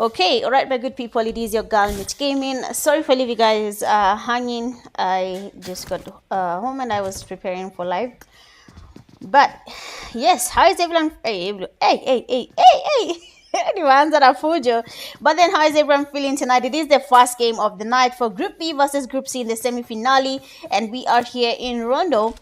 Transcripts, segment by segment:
Okay, all right, my good people, it is your girl Mitch Gaming. Sorry for leaving you guys hanging. I just got home and I was preparing for live. But yes, how is everyone? Hey. Anyone's at a fujo. But then, how is everyone feeling tonight? It is the first game of the night for Group B versus Group C in the semi-finale, and we are here in Rondo.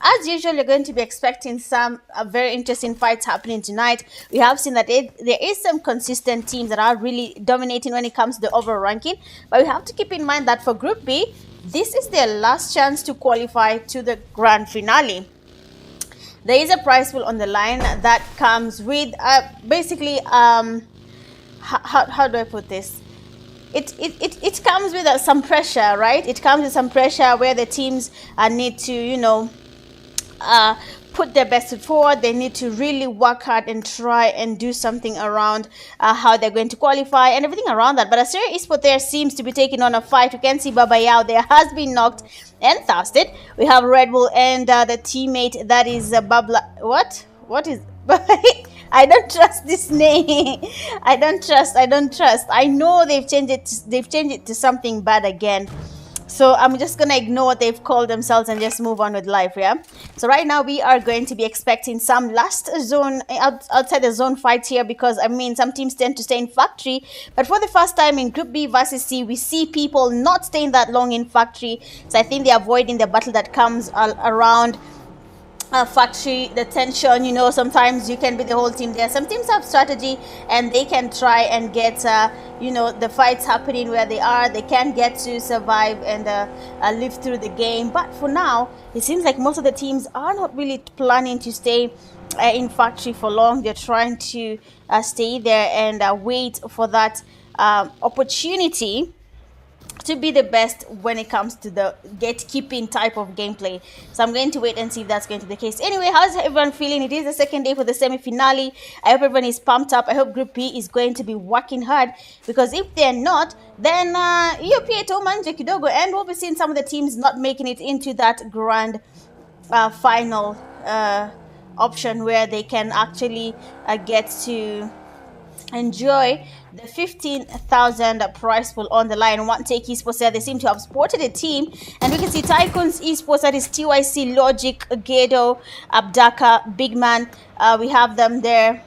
As usual, you're going to be expecting some very interesting fights happening tonight. We have seen that there is some consistent teams that are really dominating when it comes to the overall ranking. But we have to keep in mind that for Group B, this is their last chance to qualify to the grand finale. There is a prize pool on the line that comes with basically, how do I put this? It comes with some pressure, right? It comes with some pressure where the teams need to, put their best foot forward. They need to really work hard and try and do something around how they're going to qualify and everything around that. But Asteria Esports there seems to be taking on a fight. You can see Baba Yao there has been knocked and thirsted. We have Red Bull and the teammate that is Babla. What is I don't trust this name. I don't trust. I know they've changed it to something bad again. So I'm just gonna ignore what they've called themselves and just move on with life, yeah? So right now we are going to be expecting some last zone, outside the zone fights here, because I mean some teams tend to stay in factory. But for the first time in Group B versus C, we see people not staying that long in factory. So I think they're avoiding the battle that comes around factory, the tension. Sometimes you can be the whole team there. Some teams have strategy and they can try and get the fights happening where they are. They can get to survive and live through the game. But for now, it seems like most of the teams are not really planning to stay in factory for long. They're trying to stay there and wait for that opportunity to be the best when it comes to the gatekeeping type of gameplay. So I'm going to wait and see if that's going to be the case. Anyway, how's everyone feeling? It is the second day for the semi-finale. I hope everyone is pumped up. I hope Group B is going to be working hard, because if they're not, then kidogo, and we'll be seeing some of the teams not making it into that grand final option where they can actually get to enjoy the 15,000 prize pool on the line. One Take Esports there, they seem to have spotted a team, and we can see TycoonZ Esports, that is TYC, Logic, Gedo, Abdaka, Big Man. We have them there.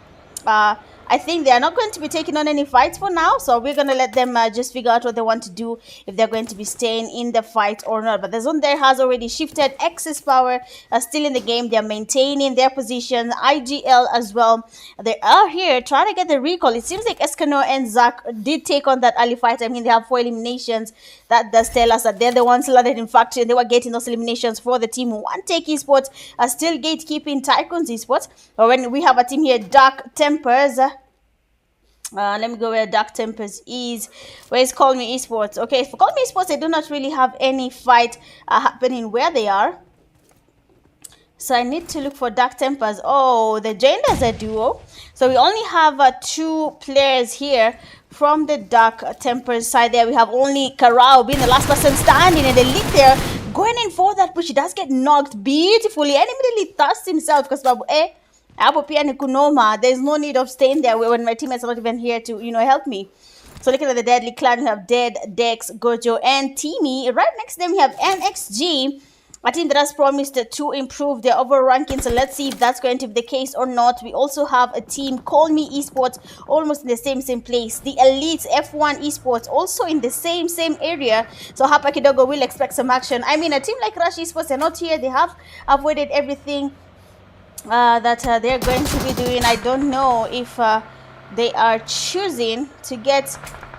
I think they are not going to be taking on any fights for now, so we're going to let them just figure out what they want to do, if they're going to be staying in the fight or not. But the zone there has already shifted. Excess Power are still in the game. They're maintaining their position. IGL as well. They are here trying to get the recall. It seems like Eskano and Zach did take on that early fight. I mean, they have 4 eliminations. That does tell us that they're the ones landed in factory, and they were getting those eliminations for the team. One Take Esports are still gatekeeping TycoonZ Esports. But when we have a team here, Dark Tempers. Let me go where Dark Tempers is. Where is Call Me Esports? Okay, for Call Me Esports, they do not really have any fight happening where they are. So I need to look for Dark Tempers. Oh, they joined as a duo. So we only have 2 players here from the Dark Tempers side there. We have only Karao being the last person standing, and the lead there going in for that push. He does get knocked beautifully and immediately thrusts himself, because there's no need of staying there when my teammates are not even here to help me. So looking at the deadly clan, we have Dead, Dex, Gojo, and Timmy. Right next to them we have NXG, a team that has promised to improve their overall ranking. So let's see if that's going to be the case or not. We also have a team, Call Me Esports, almost in the same place. The Elites F1 Esports also in the same area. So Hapa Kidogo will expect some action. I mean, a team like Rush Esports, they're not here. They have avoided everything that they're going to be doing. I don't know if they are choosing to get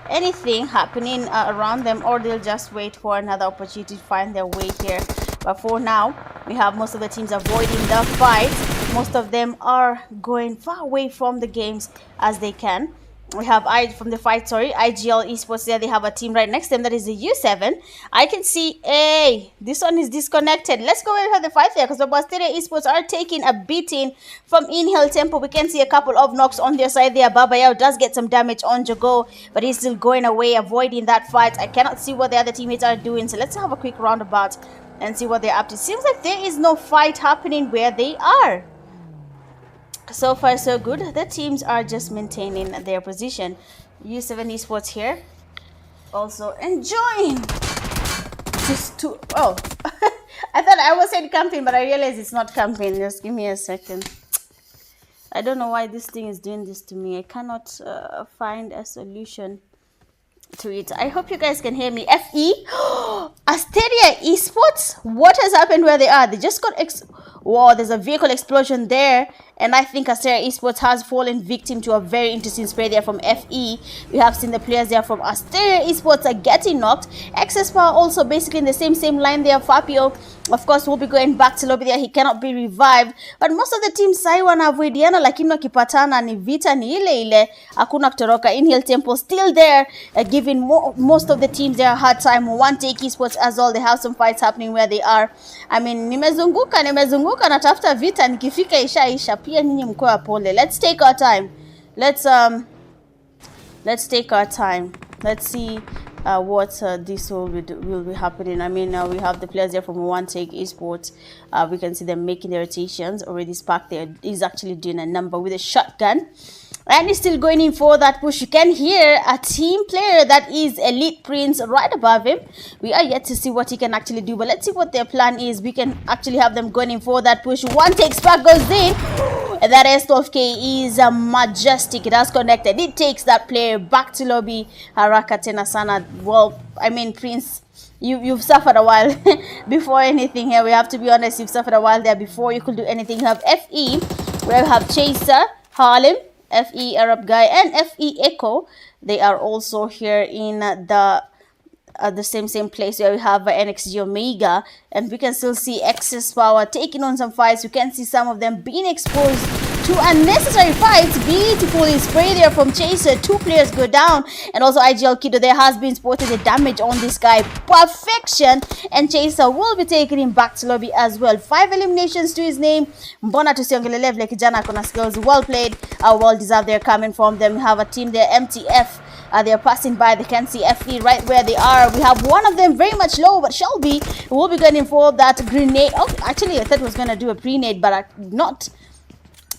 anything happening around them, or they'll just wait for another opportunity to find their way here. But for now, we have most of the teams avoiding the fight. Most of them are going far away from the games as they can. We have IGL Esports there. They have a team right next to them, that is the U7. I can see, hey, this one is disconnected. Let's go and have the fight there, because the Asteria Esports are taking a beating from Inhale Tempo. We can see a couple of knocks on their side there. Baba Yao does get some damage on Jago, but he's still going away, avoiding that fight. I cannot see what the other teammates are doing, so let's have a quick roundabout and see what they're up to. Seems like there is no fight happening where they are. So far so good. The teams are just maintaining their position. U7 Esports here. Also enjoying this too. Oh, I thought I was saying camping, but I realized it's not camping. Just give me a second. I don't know why this thing is doing this to me. I cannot find a solution to it. I hope you guys can hear me. FE Asteria Esports, what has happened where they are? They just got wow, there's a vehicle explosion there, and I think Asteria Esports has fallen victim to a very interesting spray there from FE. We have seen the players there from Asteria Esports are getting knocked. XS Power also basically in the same line there. Fabio, of course, will be going back to lobby there. He cannot be revived, but most of the team sai wanavoidiana, lakini wakipatana ni vita ni ile ile, hakuna kutoroka. Inhale Temple still there, giving most of the teams their hard time. One Take Esports as well, they have some fights happening where they are. I mean, nimezunguka natafuta vita, nikifika isha pia nyinyi mkoa pole. Let's take our time. Let's take our time. Let's see what this will be happening. I mean, we have the players there from One Take Esports. We can see them making their rotations. Already Spark there is actually doing a number with a shotgun. And he's still going in for that push. You can hear a team player that is Elite Prince right above him. We are yet to see what he can actually do. But let's see what their plan is. We can actually have them going in for that push. One Take Spark goes in. And that S12K is majestic. It has connected. It takes that player back to lobby. Haraka tena sana. Well, I mean, Prince, you've suffered a while before anything here. We have to be honest. You've suffered a while there before you could do anything. You have FE. We have Chaser, Harlem, FE Arab Guy, and FE Echo. They are also here in the same place where we have NXG Omega, and we can still see XS Power taking on some fights. You can see some of them being exposed to unnecessary fights. Beautifully spray there from Chaser. 2 players go down, and also IGL Kiddo there has been spotted the damage on this guy. Perfection, and Chaser will be taking him back to lobby as well. 5 eliminations to his name. Mbona tusiongelele vile kijana kona skills. Well played, well deserved. They're coming from them. We have a team there, MTF. They're passing by. They can see FE right where they are. We have one of them very much low, but Shelby will be going for that grenade. Oh, actually, I thought he was going to do a pre-nade, but not.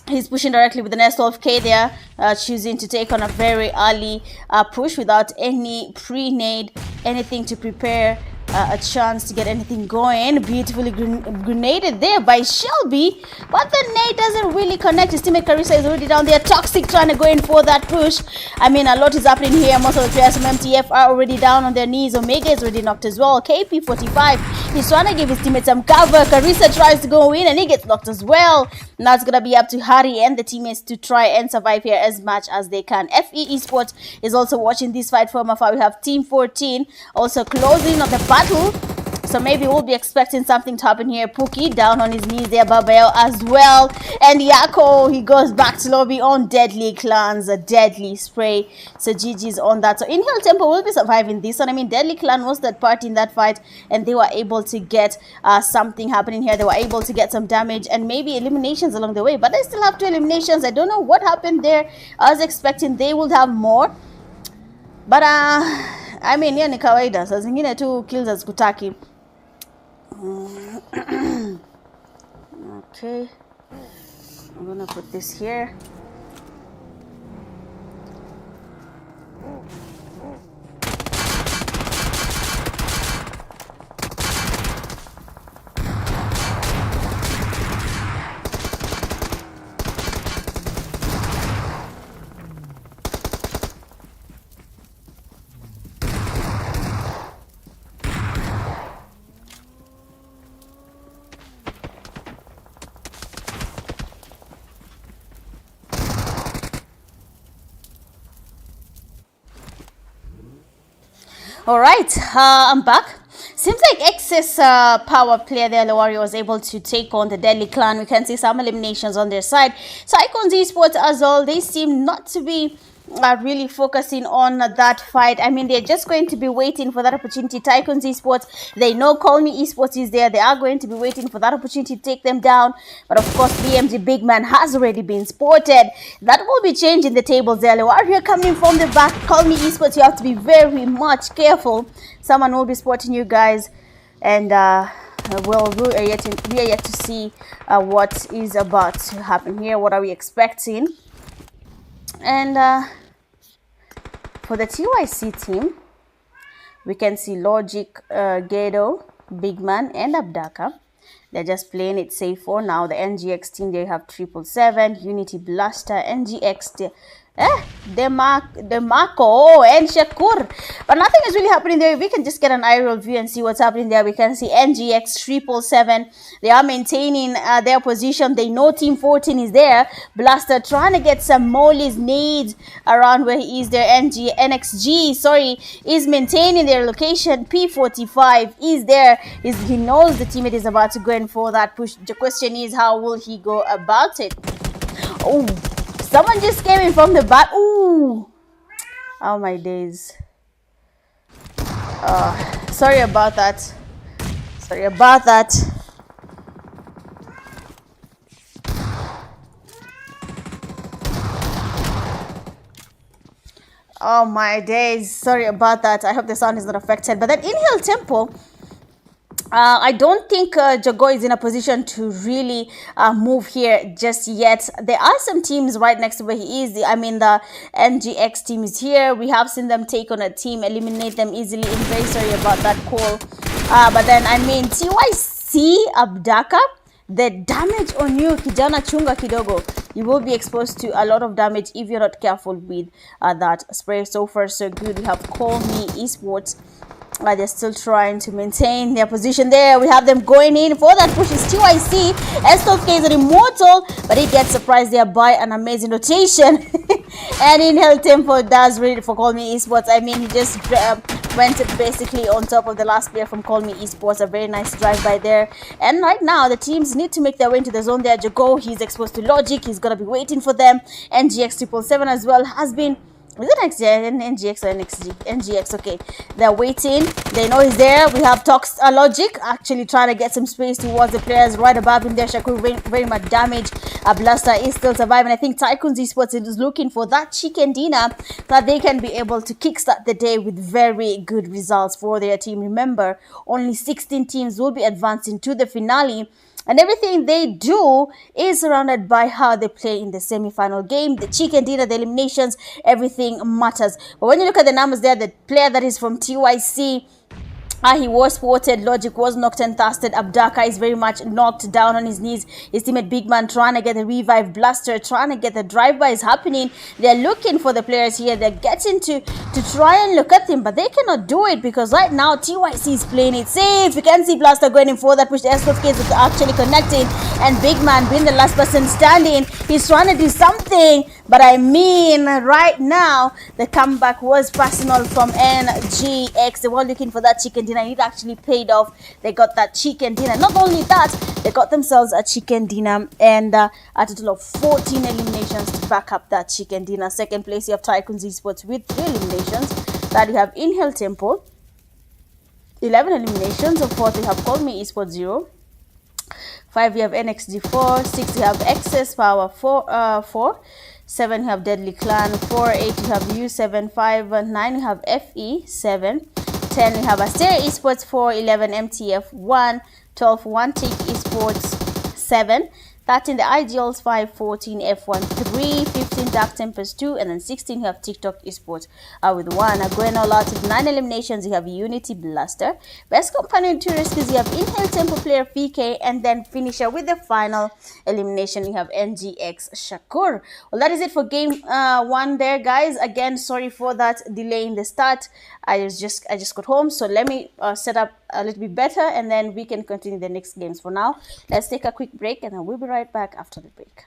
He's pushing directly with an S12K there, choosing to take on a very early push without any pre-nade, anything to prepare a chance to get anything going. Beautifully grenaded there by Shelby, but the nade doesn't really connect. His teammate Carissa is already down there. Toxic trying to go in for that push. I mean, a lot is happening here. Most of the players from MTF are already down on their knees. Omega is already knocked as well. KP45, he's trying to give his teammates some cover. Carissa tries to go in and he gets knocked as well. Now it's gonna be up to Harry and the teammates to try and survive here as much as they can. FE Esports is also watching this fight from afar. We have Team 14 also closing on the battle. So maybe we'll be expecting something to happen here. Pookie down on his knees there, Babel as well. And Yako, he goes back to lobby on Deadly Clans, a deadly spray. So GG's on that. So Inhale Temple will be surviving this one. I mean, Deadly Clan was that part in that fight, and they were able to get something happening here. They were able to get some damage and maybe eliminations along the way. But they still have 2 eliminations. I don't know what happened there. I was expecting they would have more. But I mean, yeah, ni kawaida. Saa zingine tu kills hazikutaki. Okay, I'm gonna put this here. All right, I'm back. Seems like excess power player there, the Warrior, was able to take on the Deadly Clan. We can see some eliminations on their side. TycoonZ Esports as well, they seem not to be really focusing on that fight. I mean, they're just going to be waiting for that opportunity. TycoonZ Esports, they know Me Esports is there. They are going to be waiting for that opportunity to take them down. But of course, BMG Big Man has already been spotted. That will be changing the tables there. Warrior coming from the back. Me Esports, you have to be very much careful. Someone will be spotting you guys. And we are yet to see what is about to happen here. What are we expecting? And For the TYC team, we can see Logic, Gado, Big Man, and Abdaka. They're just playing it safe for now. The NGX team, they have 777, Unity Blaster, NGX, Demarco, and Shakur. But nothing is really happening there. We can just get an aerial view and see what's happening there. We can see NGX 777. They are maintaining their position. They know Team 14 is there. Blaster trying to get some Molly's needs around where he is there. NXG, is maintaining their location. P45 is there. He knows the teammate is about to go in for that push. The question is, how will he go about it? Oh, someone just came in from the back. Ooh. Oh, my days. Sorry about that. Sorry about that. Oh, my days. Sorry about that. I hope the sound is not affected. But then in Hill Temple, I don't think Jago is in a position to really move here just yet. There are some teams right next to where he is. I mean, the NGX team is here. We have seen them take on a team, eliminate them easily. I'm very sorry about that call. But then, I mean, TYC Abdaka, the damage on you, kijana chunga kidogo. You will be exposed to a lot of damage if you're not careful with that spray. So far, so good. We have Me Esports. They're still trying to maintain their position there. We have them going in for that push. Is TYC. S12K is an immortal, but he gets surprised there by an amazing rotation. And in Hell Tempo does ready for Me Esports. I mean, he just went basically on top of the last player from Me Esports. A very nice drive by there. And right now, the teams need to make their way into the zone there. Jago, he's exposed to Logic. He's going to be waiting for them. NGX 777 as well has been... Is it NGX or NXG? NGX, okay. They're waiting. They know he's there. We have Logic actually trying to get some space towards the players right above him there. Shakur very much damage. Blaster is still surviving. I think TycoonZ Esports is looking for that chicken dinner that they can be able to kickstart the day with very good results for their team. Remember, only 16 teams will be advancing to the finale. And everything they do is surrounded by how they play in the semi-final game. The chicken dinner, the eliminations, everything matters. But when you look at the numbers there, the player that is from TYC, he was spotted. Logic was knocked and thirsted. Abdaka is very much knocked down on his knees. His teammate Big Man trying to get the revive. Blaster trying to get the drive-bys happening. They're looking for the players here. They're getting to try and look at him, but they cannot do it because right now TYC is playing it safe. You can see Blaster going in for that push. The S12K is actually connecting, and Big Man being the last person standing. He's trying to do something, but I mean, right now the comeback was personal from NGX. They were looking for that chicken dinner. It actually paid off. They got that chicken dinner. Not only that, they got themselves a chicken dinner and a total of 14 eliminations to back up that chicken dinner. Second place, you have TycoonZ Esports with 3 eliminations. That you have in Hell Temple, 11 eliminations. Of course, you have Me Esports 0. 5, you have NXG 4. 6, you have Excess Power 4. 7, you have Deadly Clan 4. 8, you have U7 5. 9, you have FE 7. 10, we have Asteria Esports 4, 11, MTF 1, 12, Take Esports 7, 13, the IGLs 5, 14, F1 3, 15, Dark Tempest 2, and then 16, you have TikTok Esports with 1. Going all out with 9 eliminations, you have Unity Blaster. Best companion 2 rescues, you have Inhale Temple player PK, and then finisher with the final elimination, you have NGX Shakur. Well, that is it for game 1 there, guys. Again, sorry for that delay in the start. I just got home, so let me set up a little bit better, and then we can continue the next games. For now, let's take a quick break, and then we'll be right back after the break.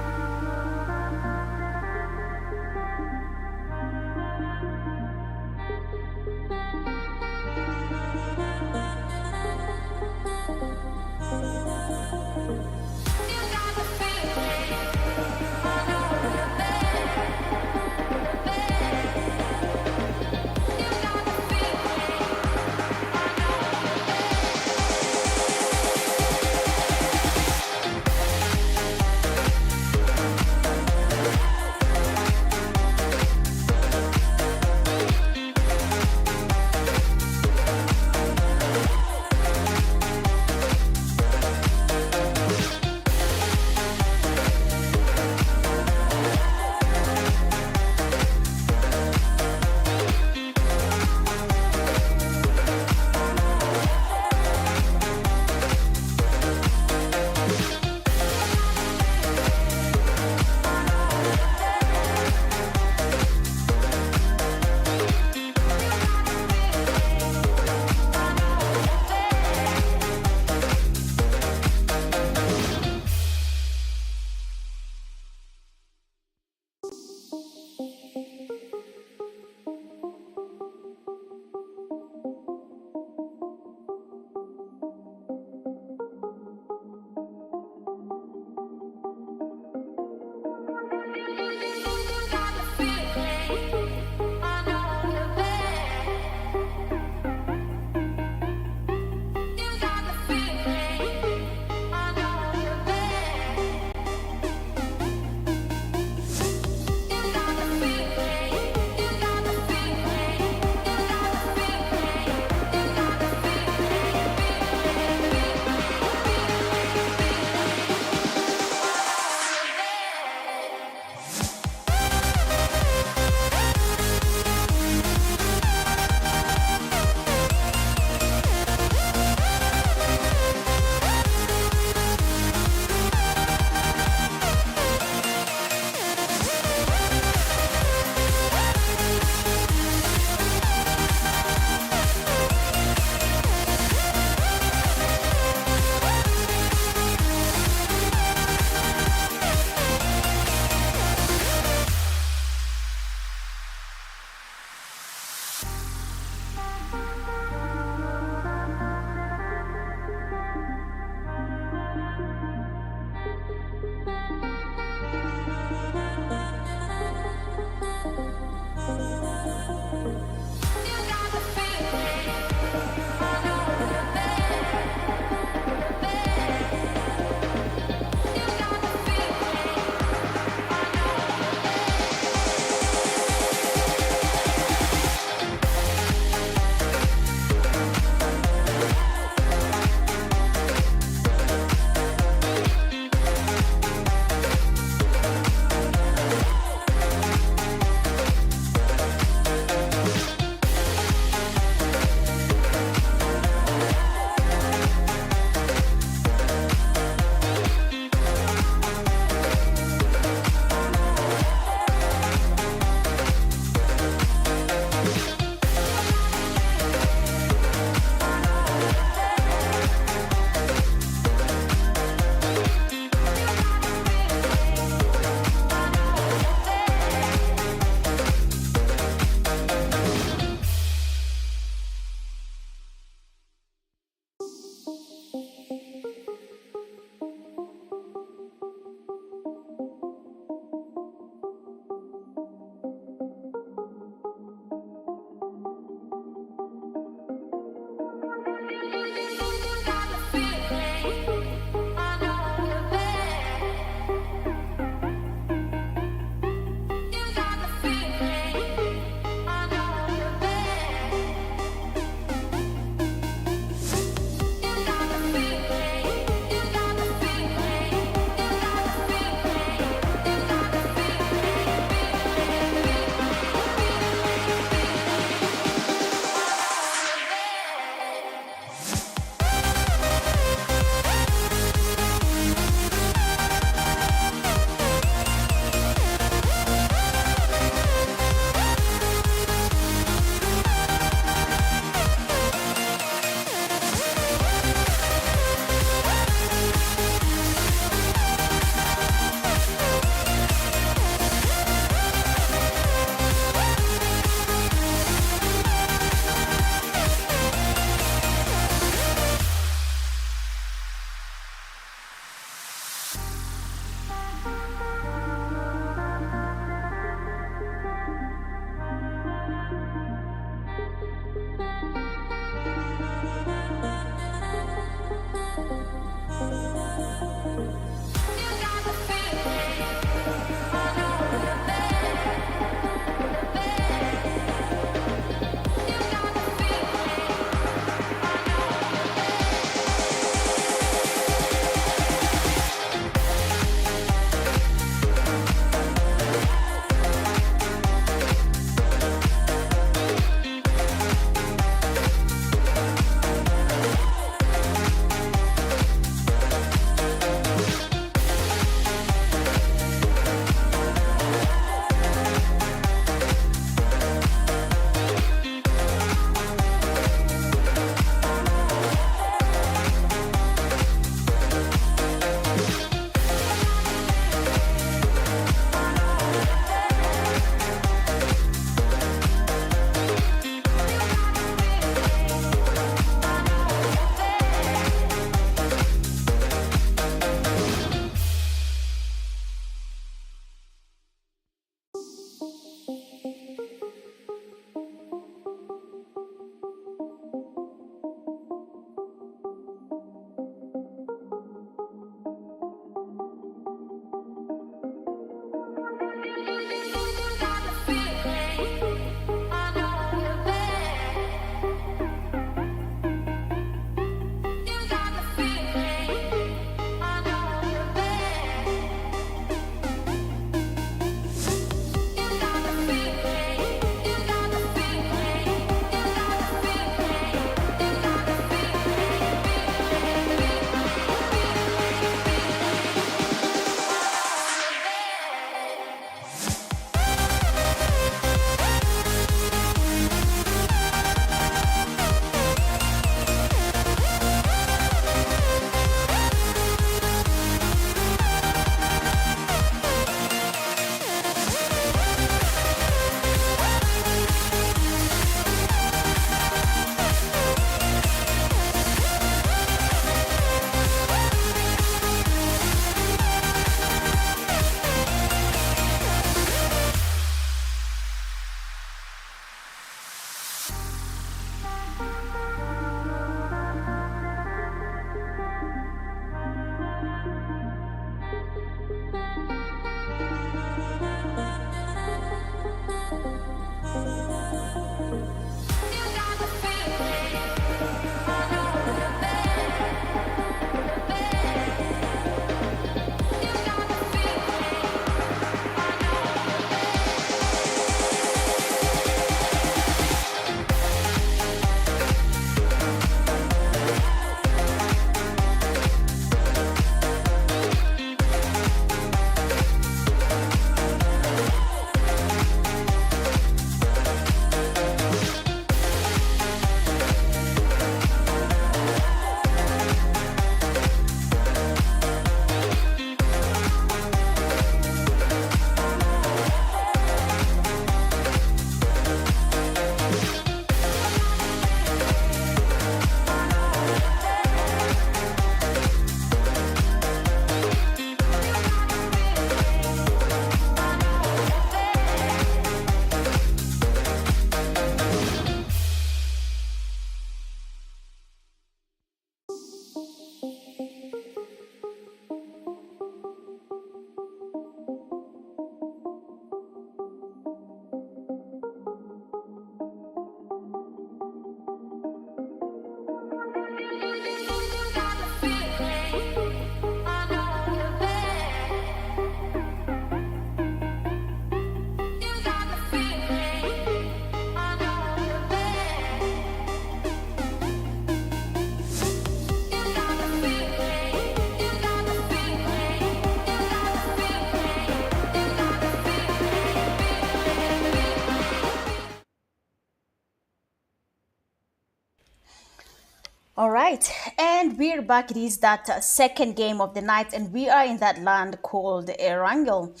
All right, and we're back. It is that second game of the night, and we are in that land called Erangel.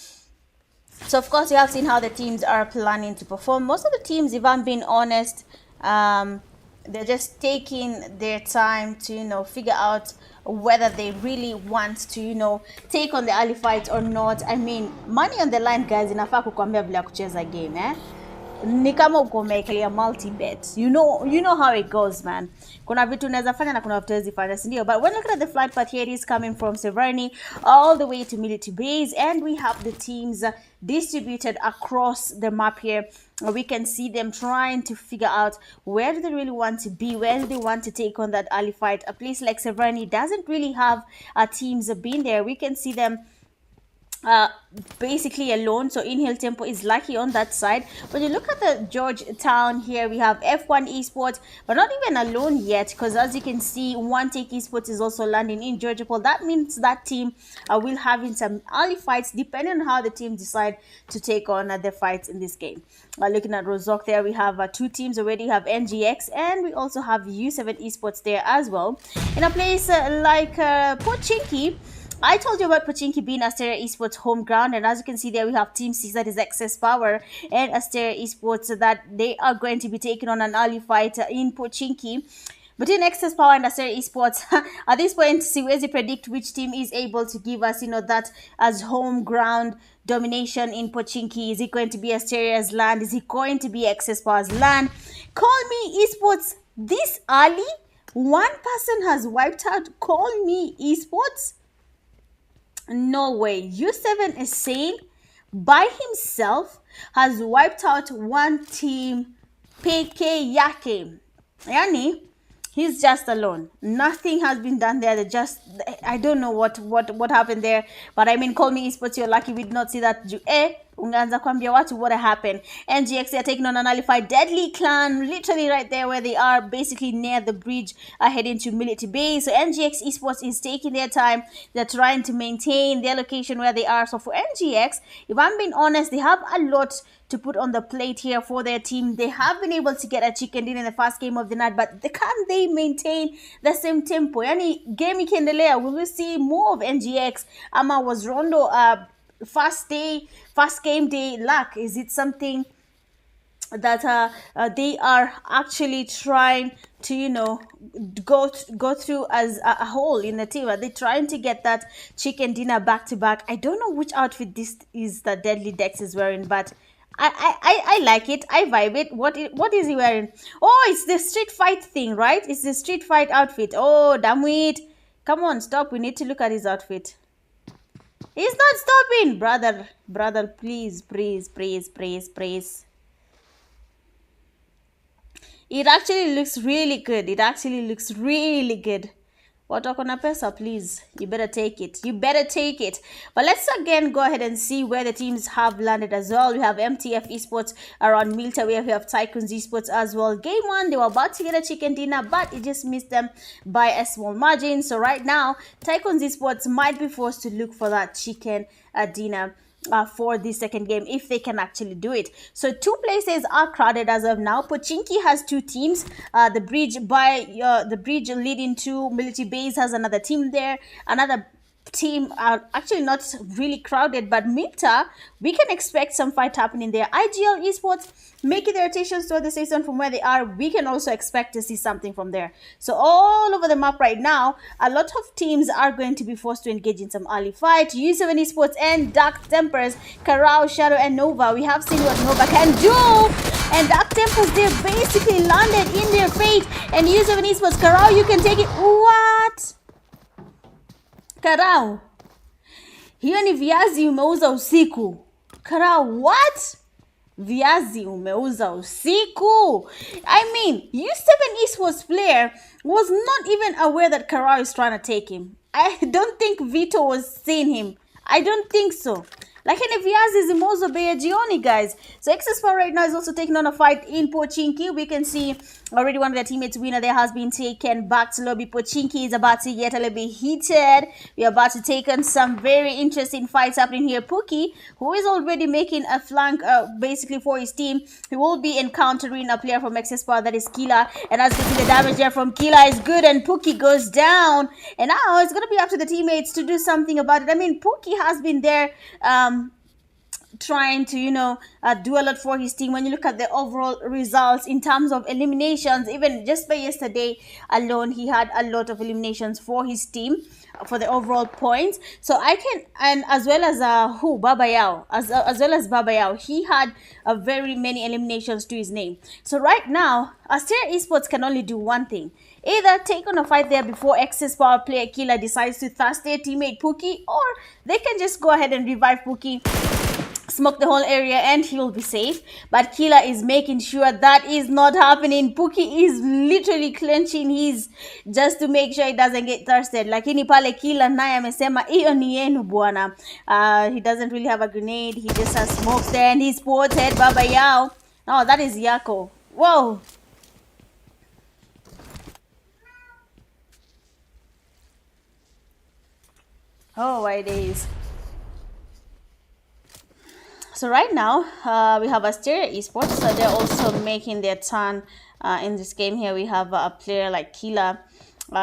So, of course, you have seen how the teams are planning to perform. Most of the teams, if I'm being honest, they're just taking their time to, figure out whether they really want to, take on the early fight or not. I mean, money on the line, guys, inafaa kukwambia vile ya kucheza game, eh? Ni kama uko umeekelea multi bet, you know how it goes, man. Kuna vitu unaweza fanya na kuna vitu huwezi fanya, si ndio? But when looking at the flight path here, it is coming from Severny all the way to military base, and we have the teams distributed across the map here. We can see them trying to figure out where do they really want to be, where do they want to take on that early fight. A place like Severny doesn't really have teams being there. We can see them basically alone, so Inhale Tempo is lucky on that side. When you look at the Georgetown here, we have F1 Esports, but not even alone yet, because as you can see, one Take Esports is also landing in Georgetown. That means that team will have in some early fights depending on how the team decide to take on the fights in this game. Looking at Rozok there, we have two teams already. We have NGX, and we also have U7 Esports there as well. In a place like Pochinki, I told you about Pochinki being Asteria Esports home ground, and as you can see there, we have Team 6, that is Excess Power, and Asteria Esports, so that they are going to be taking on an early fight in Pochinki. Between Excess Power and Asteria Esports, at this point, siwezi predict which team is able to give us, that as home ground domination in Pochinki. Is it going to be Asteria's land? Is it going to be Excess Power's land? Call Me Esports this early? One person has wiped out Call Me Esports? No way. U7 is saying by himself has wiped out one team peke yake. Yani, he's just alone. Nothing has been done there. They just, I don't know what happened there. But I mean, Call Me Esports, you're lucky we did not see that. Ungaanza kwambia watu what happened. NGX are taking on an nullified Deadly Clan, literally right there where they are, basically near the bridge heading to military base. So NGX Esports is taking their time. They're trying to maintain their location where they are. So for NGX, if I'm being honest, they have a lot to put on the plate here for their team. They have been able to get a chicken dinner in the first game of the night, but can they maintain the same tempo? Yani game ikiendelea, will we see more of NGX? Ama was Rondo first game day luck? Is it something that they are actually trying to go through as a whole in the team? Are they trying to get that chicken dinner back to back? I don't know which outfit this is that Deadly Dex is wearing, but I like it. I vibe it. What is he wearing? Oh, it's the street fight thing, right? It's the street fight outfit. Oh, damn it. Come on, stop. We need to look at his outfit. He's not stopping. Brother, please. It actually looks really good. Watokona pesa, please. You better take it. But let's again go ahead and see where the teams have landed as well. We have MTF Esports around Milta. We have TycoonZ Esports as well. Game 1, they were about to get a chicken dinner, but it just missed them by a small margin. So right now, TycoonZ Esports might be forced to look for that chicken dinner for the second game, if they can actually do it. So two places are crowded as of now. Pochinki has two teams. The bridge leading to military base has another team there. Another team are actually not really crowded, but Milta, we can expect some fight happening there. IGL Esports making their rotations toward the season from where they are. We can also expect to see something from there. So all over the map right now, a lot of teams are going to be forced to engage in some early fight. U7 Esports and Dark Tempers, Karao, Shadow, and Nova. We have seen what Nova can do. And Dark Tempers, they basically landed in their fate. And U7 Esports, Karao, you can take it. What? Karao, hiyo ni viazi umeuza usiku. Karao, what? Viazi umeuza usiku. I mean, U7 Esports player was not even aware that Karao is trying to take him. I don't think Vito was seeing him. I don't think so. Lakini viazi zimozo bei jioni, guys. So Esports right now is also taking on a fight in Pochinki. We can see already one of their teammates winner there has been taken back to lobby. Pochinki is about to get a little bit heated. We are about to take on some very interesting fights happening here. Pookie, who is already making a flank basically for his team, he will be encountering a player from Esports, that is Kila. And as you can see, the damage there from Kila is good, and Pookie goes down. And now it's going to be up to the teammates to do something about it. I mean, Pookie has been there trying to do a lot for his team. When you look at the overall results in terms of eliminations, even just by yesterday alone, he had a lot of eliminations for his team for the overall points. So I can, and as well as Baba Yao, as well as Baba Yao, he had very many eliminations to his name. So right now, Asteria Esports can only do one thing: either take on a fight there before excess power player Killer decides to thirst their teammate Pookie, or they can just go ahead and revive Pookie, smoke the whole area, and he'll be safe. But Killer is making sure that is not happening. Pookie is literally clenching his just to make sure he doesn't get thirsted. Lakini pale Killer naye amesema iyo ni yenu bwana. He doesn't really have a grenade. He just has smokes there, and he sports head Baba Yao. Oh, that is Yako. Whoa. Oh, my days. So right now, we have Asteria Esports. So they're also making their turn in this game here. We have a player like Kila.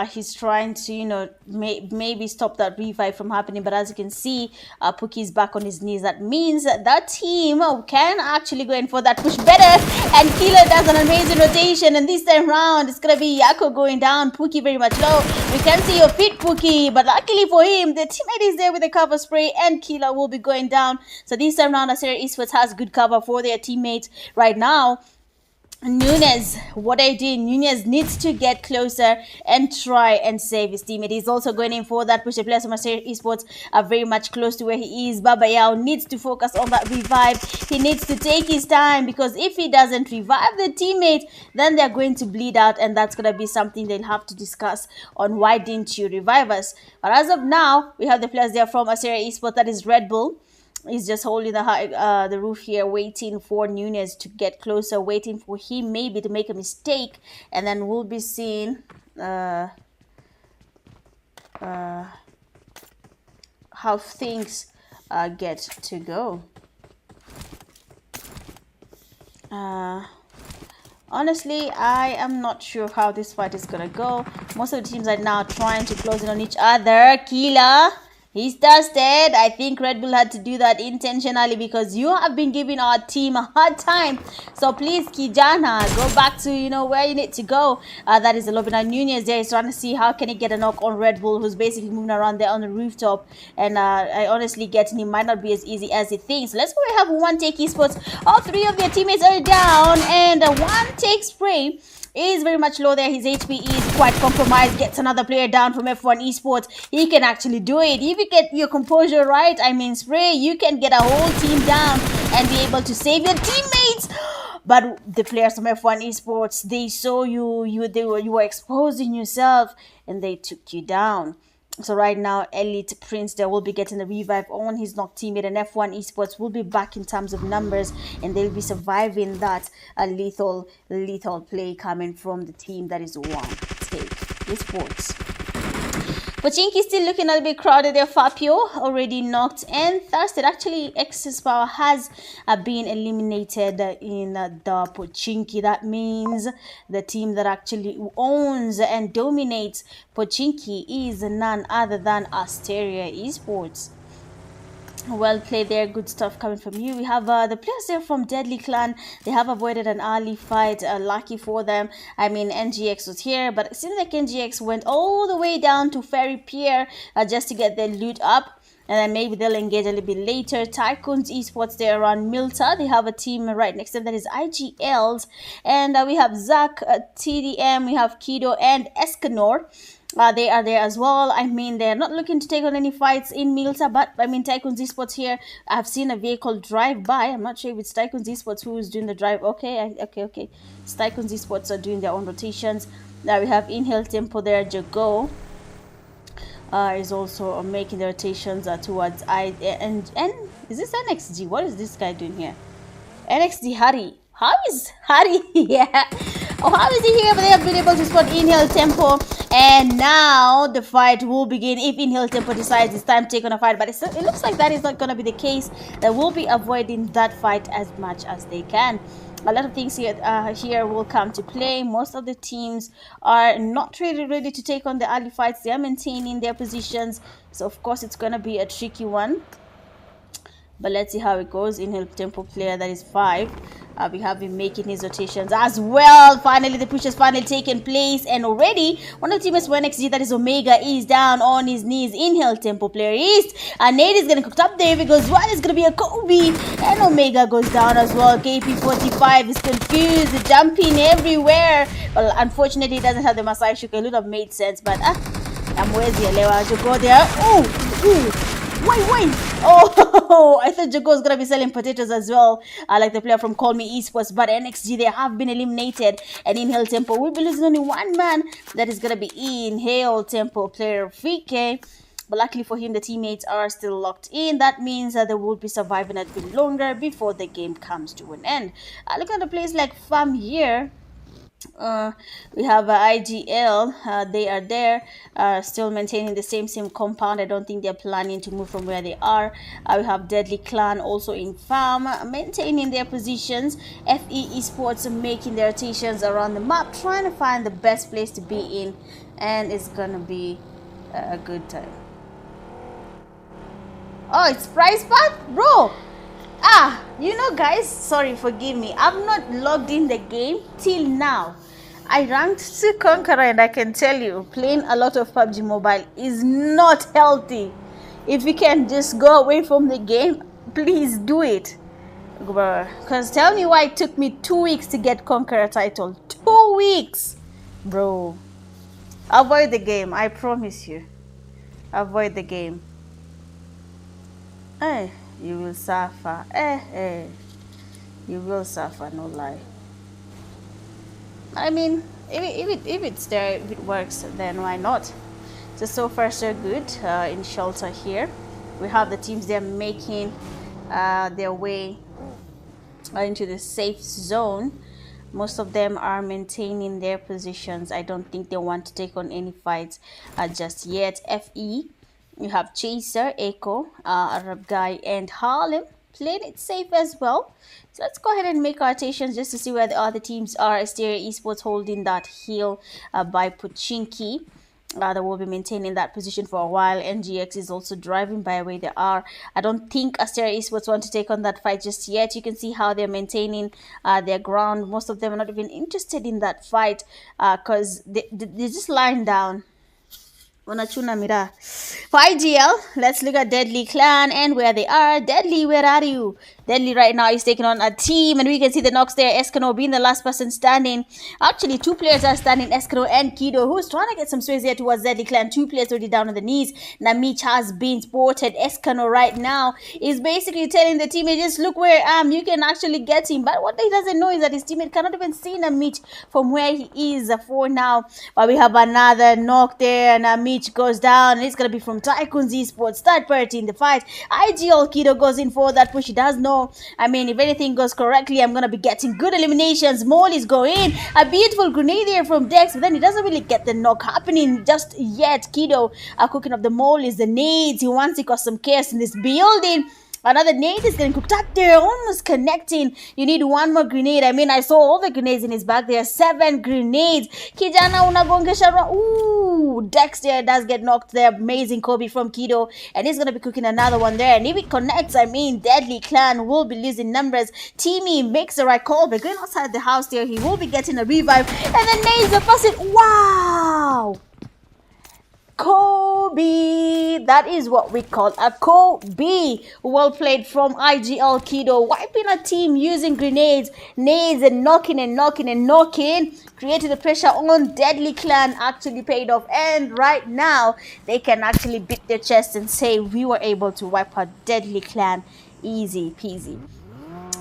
He's trying to, maybe stop that revive from happening. But as you can see, Pookie's back on his knees. That means that team can actually go in for that push better. And Killer does an amazing rotation. And this time round, it's going to be Yako going down. Pookie very much low. We can see your feet, Pookie. But luckily for him, the teammate is there with the cover spray. And Killer will be going down. So this time round, Asteria Esports has good cover for their teammates right now. Nunez, what I did, Nunez needs to get closer and try and save his teammate. He's also going in for that push. The players from Asteria Esports are very much close to where he is. Baba Yao needs to focus on that revive. He needs to take his time, because if he doesn't revive the teammate, then they're going to bleed out, and that's going to be something they'll have to discuss on why didn't you revive us. But as of now, we have the players there from Asteria Esports, that is Red Bull. He's just holding the roof here, waiting for Nunez to get closer, waiting for him maybe to make a mistake, and then we'll be seeing how things get to go. Honestly, I am not sure how this fight is gonna go. Most of the teams are now trying to close in on each other. Killer, he's thirsted. I think Red Bull had to do that intentionally, because you have been giving our team a hard time. So please, Kijana, go back to, where you need to go. That is the Lobina Nunez there. He's trying to see how can he get a knock on Red Bull, who's basically moving around there on the rooftop. And I honestly getting him might not be as easy as he thinks. Let's go and have one Take Esports. All three of their teammates are down, and one Take spray is very much low there. His HP is quite compromised. Gets another player down from F1 Esports. He can actually do it. If you get your composure right, I mean spray, you can get a whole team down and be able to save your teammates. But the players from F1 Esports, they saw you were exposing yourself, and they took you down. So right now, Elite Prince there will be getting the revive on his knocked teammate, and F1 Esports will be back in terms of numbers, and they'll be surviving that lethal play coming from the team that is one Take Esports. Pochinki still looking a little bit crowded there. Fabio already knocked and thirsted. Actually, Excess Power has been eliminated in the Pochinki. That means the team that actually owns and dominates Pochinki is none other than Asteria Esports. Well played there. Good stuff coming from you. We have the players there from Deadly Clan. They have avoided an early fight. Lucky for them. I mean, NGX was here, but it seems like NGX went all the way down to Ferry Pier just to get their loot up. And then maybe they'll engage a little bit later. TycoonZ Esports there around Milta. They have a team right next to them that is IGLs. And we have Zach, TDM, we have Kido and Escanor. They are there as well. I mean, they're not looking to take on any fights in Milta, but I mean, TycoonZ Esports here. I've seen a vehicle drive by. I'm not sure if it's TycoonZ Esports who is doing the drive. Okay. It's TycoonZ Esports are doing their own rotations. Now we have Inhale Tempo there. Jago is also making the rotations towards I and Is this NXG? What is this guy doing here? NXG Harry. How is Harry here? Oh, how is he here? But they have been able to spot Inhale Tempo. And now the fight will begin if Inhale Tempo decides it's time to take on a fight. But it looks like that is not going to be the case. They will be avoiding that fight as much as they can. A lot of things here will come to play. Most of the teams are not really ready to take on the early fights. They are maintaining their positions. So, of course, it's going to be a tricky one. But let's see how it goes. Inhale Tempo player, that is 5. We have him making his rotations as well. Finally, the push has finally taken place. And already, one of the teammates for NXG, that is Omega, is down on his knees. Inhale Tempo player East. And Nate is going to cook up there because one is going to be a Kobe. And Omega goes down as well. KP45 is confused, jumping everywhere. Well, unfortunately, he doesn't have the Masai Shuka. It would have made sense. But, Amwezi Alewa to go there. Oh, Wait. Oh, I thought Jago was going to be selling potatoes as well, like the player from Me Esports. But NXG, they have been eliminated. And Inhale Tempo will be losing only one man. That is going to be Inhale Tempo player VK. But luckily for him, the teammates are still locked in. That means that they will be surviving a bit longer before the game comes to an end. Look at a place like Farm here. We have IGL. They are there, still maintaining the same compound. I don't think they're planning to move from where they are. We have Deadly Clan also in farm, maintaining their positions. FE Esports making their rotations around the map, trying to find the best place to be in, and it's gonna be a good time. Oh, it's prize path, bro. You know, guys, sorry, forgive me. I've not logged in the game till now. I ranked to Conqueror, and I can tell you, playing a lot of PUBG Mobile is not healthy. If you can just go away from the game, please do it. Because tell me why it took me 2 weeks to get Conqueror title. 2 weeks! Bro. Avoid the game, I promise you. Avoid the game. Hey. You will suffer. You will suffer, no lie. I mean, if it's there, if it works, then why not? So far so good in shelter here. We have the teams there making their way into the safe zone. Most of them are maintaining their positions. I don't think they want to take on any fights just yet. FE. You have Chaser, Echo, Arab Guy, and Harlem playing it safe as well. So let's go ahead and make our rotations just to see where the other teams are. Asteria Esports holding that hill by Puchinki. They will be maintaining that position for a while. NGX is also driving by where they are. I don't think Asteria Esports want to take on that fight just yet. You can see how they're maintaining their ground. Most of them are not even interested in that fight because they're just lying down. Wanachuna mira. For IGL, let's look at Deadly Clan and where they are. Deadly, where are you? Deadly right now is taking on a team, and we can see the knocks there. Eskano being the last person standing. Actually, 2 players are standing, Eskano and Kido, who's trying to get some space here towards Deadly Clan. 2 players already down on the knees. Namich has been spotted. Eskano right now is basically telling the teammate, just look where I am. You can actually get him. But what he doesn't know is that his teammate cannot even see Namich from where he is for now. But we have another knock there, and Namich goes down, and it's going to be from TycoonZ Esports, third party in the fight. IGL Kido goes in for that push. He does know. I mean, if anything goes correctly, I'm going to be getting good eliminations. Molly's going. A beautiful grenade here from Dex, but then he doesn't really get the knock happening just yet. Kido cooking up the Molly's, the nades. He wants to cause some chaos in this building. Another nade is getting cooked up there, almost connecting. You need one more grenade. I mean, I saw all the grenades in his bag. There are 7 grenades. Kijana unagongesha. Ooh, Dex there does get knocked there. Amazing Kobe from Kido. And he's going to be cooking another one there. And if it connects, I mean, Deadly Clan will be losing numbers. Teamy makes the right call. But going outside the house there, he will be getting a revive. And then nades are passing. Wow! Kobe, that is what we call a Kobe. Well played from IGL Kido, wiping a team using grenades, nades, and knocking, creating the pressure on Deadly Clan. Actually paid off, and right now they can actually beat their chest and say we were able to wipe out Deadly Clan easy peasy.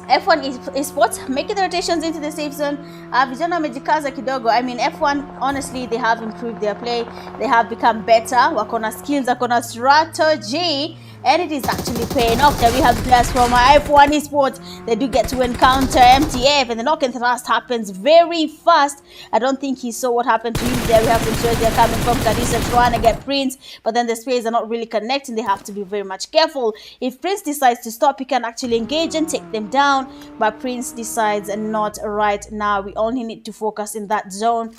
F1 Esports making the rotations into the safe zone. Vijana wamejikaza kidogo. I mean, F1, honestly, they have improved their play. They have become better. Wakona skills, wakona strategy. and it is actually paying off. There we have players from F1 Esports. They do get to encounter MTF, and the knock and thrust happens very fast. I don't think he saw what happened to him there. We have some they're coming from Kalisa trying to get Prince, but then the sprays are not really connecting. They have to be very much careful. If Prince decides to stop, he can actually engage and take them down, but Prince decides not right now. We only need to focus in that zone,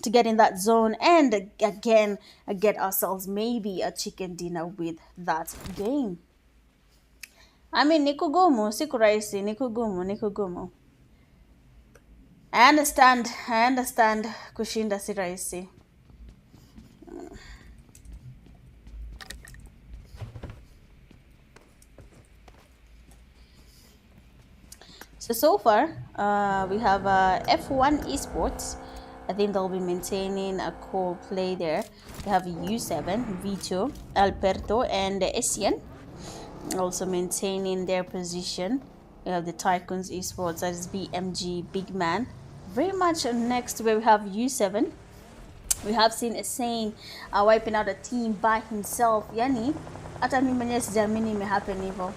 to get in that zone, and again get ourselves maybe a chicken dinner with that game. I mean, nikugumu siku rahisi, nikugumu. I understand kushinda si rahisi. So far we have F1 Esports. I think they'll be maintaining a core play there. We have U7, Vito, Alberto, and Essien also maintaining their position. We have the TycoonZ Esports, that is BMG, Big Man. Very much next where we have U7. We have seen Essien wiping out a team by himself. Yani, hata mimi mwenyewe sijamini imehappen hivyo.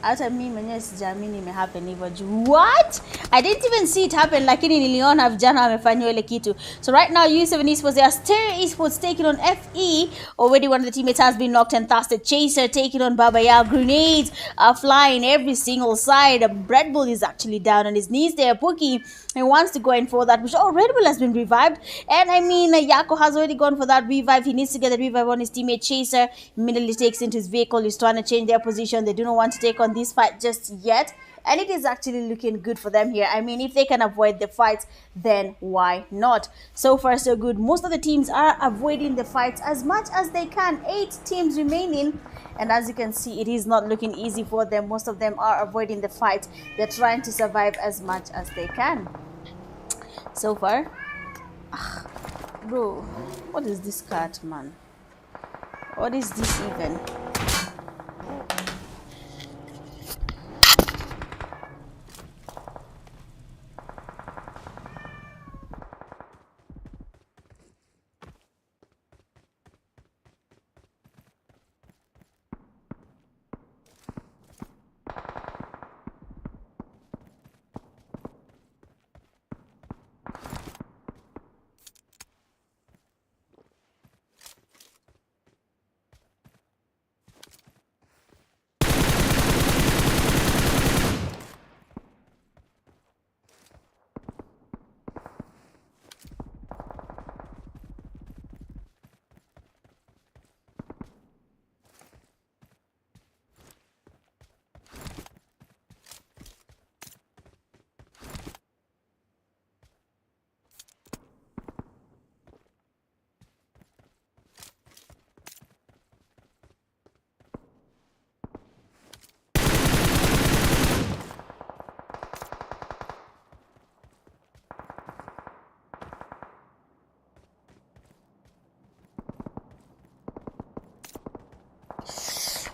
Hata mimi mwenyewe sijamini imehappen hivyo. What? I didn't even see it happen, lakini niliona vijana wamefanya ile kitu. So right now U7 Esports, the Asteria Esports taking on FE. Already one of the teammates has been knocked and thusted. Chaser taking on Baba Yao. Grenades are flying every single side. Red Bull is actually down on his knees there. Pookie, he wants to go in for that, which Red Bull has been revived. And I mean, Yako has already gone for that revive. He needs to get the revive on his teammate Chaser. Immediately takes into his vehicle. He's trying to change their position. They do not want to take on this fight just yet, and it is actually looking good for them here. I mean, if they can avoid the fights, then why not? So far so good. Most of the teams are avoiding the fights as much as they can. 8 teams remaining, and as you can see, it is not looking easy for them. Most of them are avoiding the fight. They're trying to survive as much as they can. So far, bro, what is this card, man? What is this even?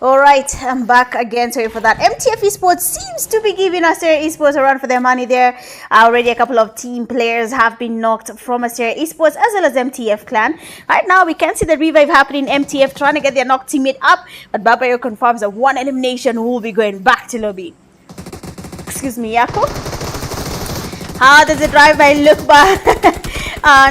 Alright, I'm back again. Sorry for that. MTF Esports seems to be giving Asteria Esports a run for their money there. Already a couple of team players have been knocked from Asteria Esports as well as MTF Clan. Right now, we can see the revive happening. MTF trying to get their knocked teammate up, but Babayo confirms that one elimination will be going back to lobby. Excuse me, Yako? How does it drive by look back?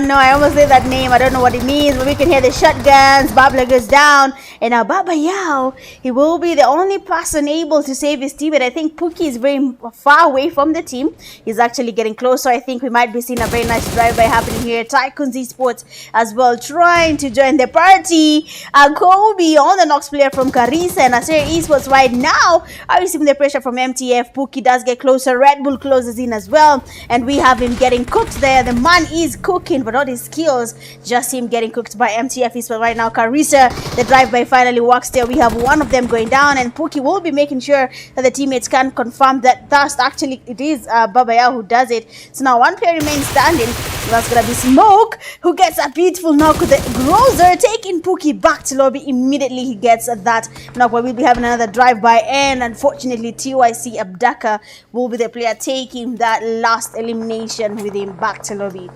No, I almost said that name. I don't know what it means, but we can hear the shotguns. Babla goes down. And now Baba Yao, he will be the only person able to save his team. And I think Pookie is very far away from the team. He's actually getting closer. I think we might be seeing a very nice drive-by happening here. TycoonZ Esports as well trying to join the party. Kobe on the Nox player from Carissa, and Asteria Esports right now are receiving the pressure from MTF. Pookie does get closer. Red Bull closes in as well. And we have him getting cooked there. The man is cooking, but not his skills. Just him getting cooked by MTF Esports right now. Carissa, the drive-by finally works there. We have one of them going down, and Pookie will be making sure that the teammates can confirm that thus actually it is Babaya who does it. So now one player remains standing. That's gonna be Smoke, who gets a beautiful knock with the Grozer, taking Pookie back to lobby. Immediately he gets that knock, but we'll be having another drive-by, and unfortunately TYC Abdaka will be the player taking that last elimination with him back to lobby.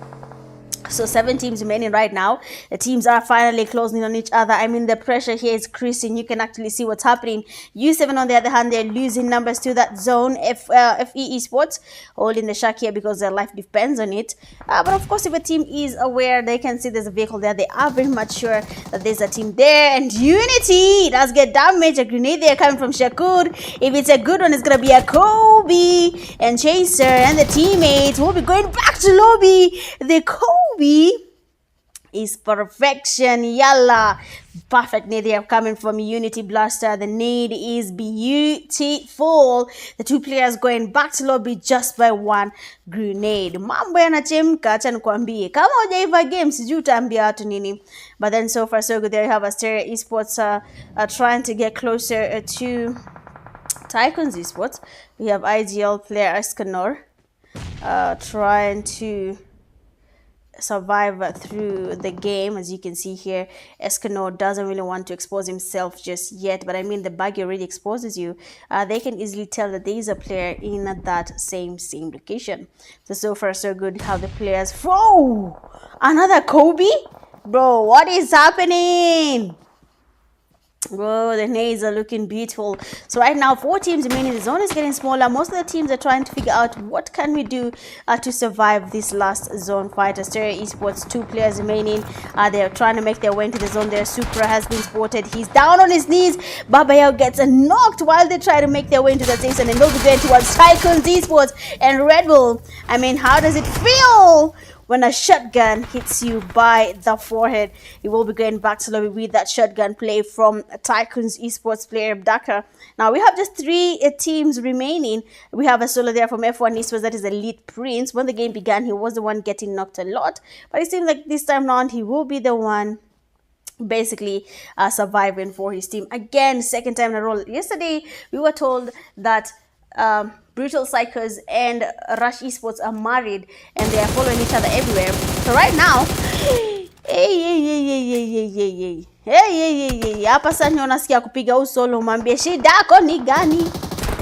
So 7 teams remaining right now. The teams are finally closing on each other. I mean, the pressure here is increasing. You can actually see what's happening. U7, on the other hand, they're losing numbers to that zone. FE Esports holding the shack here because their life depends on it. But of course, if a team is aware, they can see there's a vehicle there. They are very much sure that there's a team there. And Unity does get damaged. A grenade there coming from Shakur. If it's a good one, it's going to be a Kobe. And Chaser and the teammates will be going back to lobby. The Kobe is perfection. Yalla. Perfect nade there coming from Unity Blaster. The nade is beautiful. The two players going back to lobby just by one grenade. Mambo yanachemka, acha nikwambie. Kama hujaiva game sijui utaambia watu nini. But then so far so good. There you have Asteria Esports trying to get closer to TycoonZ Esports. We have IGL player Escanor trying to survive through the game. As you can see here, Escanor doesn't really want to expose himself just yet, but I mean the bug already exposes you. They can easily tell that there is a player in that same location. So far so good how the players. Whoa, another Kobe, bro, what is happening? Bro, the nades are looking beautiful. So right now 4 teams remaining. The zone is getting smaller. Most of the teams are trying to figure out what can we do to survive this last zone fight. Asteria Esports, 2 players remaining. They're trying to make their way into the zone there. Supra has been spotted. He's down on his knees. Babayao gets knocked while they try to make their way into the station, and they'll be going towards TycoonZ Esports and Red Bull. I mean, how does it feel when a shotgun hits you by the forehead? You will be going back to lobby with that shotgun play from TycoonZ Esports player Dakar. Now we have just 3 teams remaining. We have a solo there from F1 Esports, that is Elite Prince. When the game began, he was the one getting knocked a lot, but it seems like this time around he will be the one basically surviving for his team. Again, second time in a row. Yesterday we were told that Brutal Psychos and Rush Esports are married and they are following each other everywhere. So right now, hapa sasa unasikia kupiga usolo, mwambie shida yako ni gani?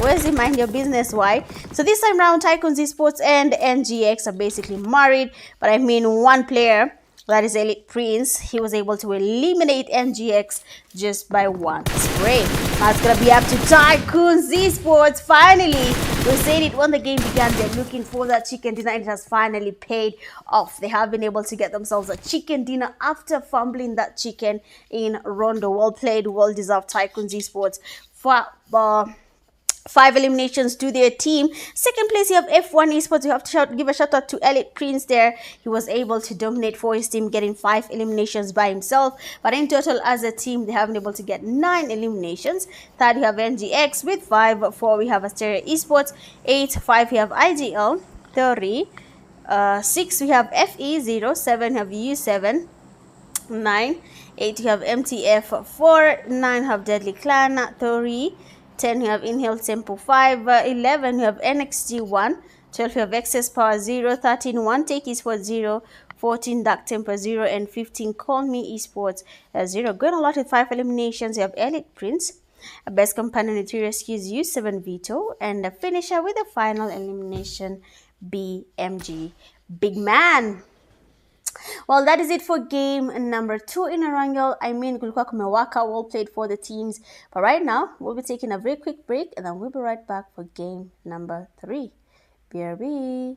Where's he? Mind your business, why? So this time round, TycoonZ Esports and NGX are basically married, but I mean one player, that is Elite Prince, he was able to eliminate NGX just by one spray. Now it's going to be up to TycoonZ Esports. Finally, we said it when the game began, they're looking for that chicken dinner. It has finally paid off. They have been able to get themselves a chicken dinner after fumbling that chicken in Rondo. Well played, well deserved TycoonZ Esports for 5 eliminations to their team. Second place, you have F1 Esports. You have to give a shout out to Elite Prince there. He was able to dominate for his team, getting 5 eliminations by himself. But in total, as a team, they have been able to get 9 eliminations. Third, you have NGX with 5. 4, we have Asteria Esports. 8, 5, we have IGL. 3, 6, we have FE. 0, 7, we have U7. 9, 8, you have MTF. 4, 9, have Deadly Clan. 3, 10, you have Inhale Tempo 5, 11, you have NXG 1, 12, you have Excess Power 0, 13, 1 Take Esports 0, 14, Dark Temper 0, and 15, Call Me Esports 0. Going a lot with 5 eliminations, you have Elite Prince, a Best Companion with 3 rescues, U7 Vito, and a finisher with a final elimination, BMG. Big man! Well, that is it for game number 2 in Erangel. I mean, kulikuwa kumewaka, well played for the teams. But right now, we'll be taking a very quick break and then we'll be right back for game number 3. BRB.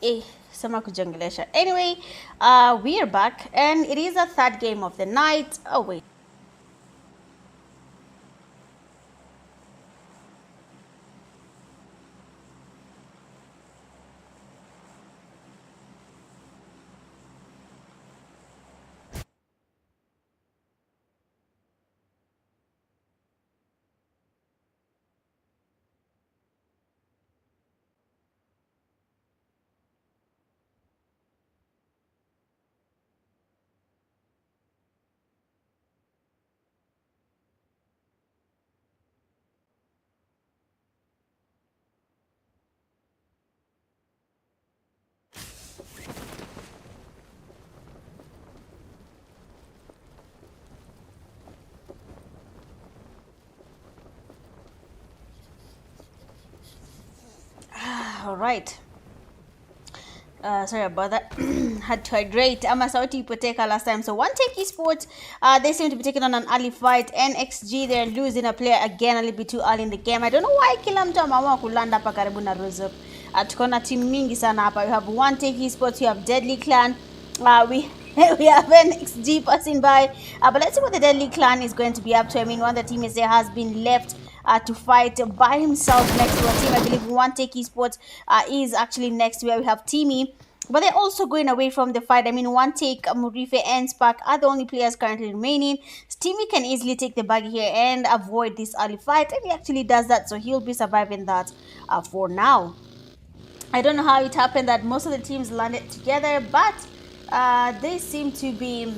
Eh, sama kujongelesha. Anyway, we are back, and it is a third game of the night. Oh wait. All right. Sorry about that. Had to hydrate. I'm a Saudi Ipoteka last time. So one Take Esports, they seem to be taking on an early fight. NXG, they're losing a player again a little bit too early in the game. I don't know why kila mtu ameamua kulanda hapa karibu na Rozop. Tuko na team mingi sana hapa. We have one Take Esports, we have Deadly Clan. We we have NXG passing by. But let's see what the Deadly Clan is going to be up to. I mean, one of the teammates there has been left to fight by himself next to a team. I believe one Take Esports is actually next where we have Timmy. But they're also going away from the fight. I mean, one Take, Murife, and Spark are the only players currently remaining. Timmy can easily take the bag here and avoid this early fight. And he actually does that, so he'll be surviving that for now. I don't know how it happened that most of the teams landed together, but they seem to be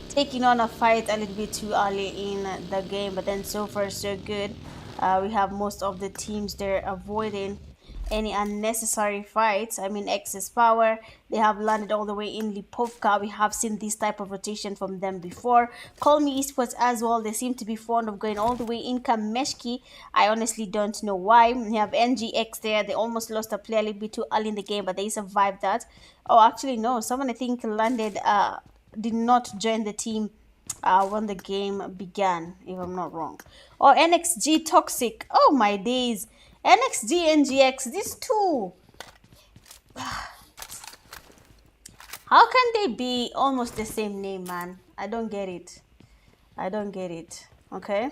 taking on a fight a little bit too early in the game. But then so far so good. We have most of the teams there avoiding any unnecessary fights. I mean, excess power. They have landed all the way in Lipovka. We have seen this type of rotation from them before. Call Me Esports as well. They seem to be fond of going all the way in Kameshki. I honestly don't know why. We have NGX there. They almost lost a player a little bit too early in the game, but they survived that. Oh, actually, no. Someone I think landed, did not join the team when the game began, if I'm not wrong. Or NXG Toxic. Oh, my days. NXG, NGX, these two. How can they be almost the same name, man? I don't get it. I don't get it. Okay.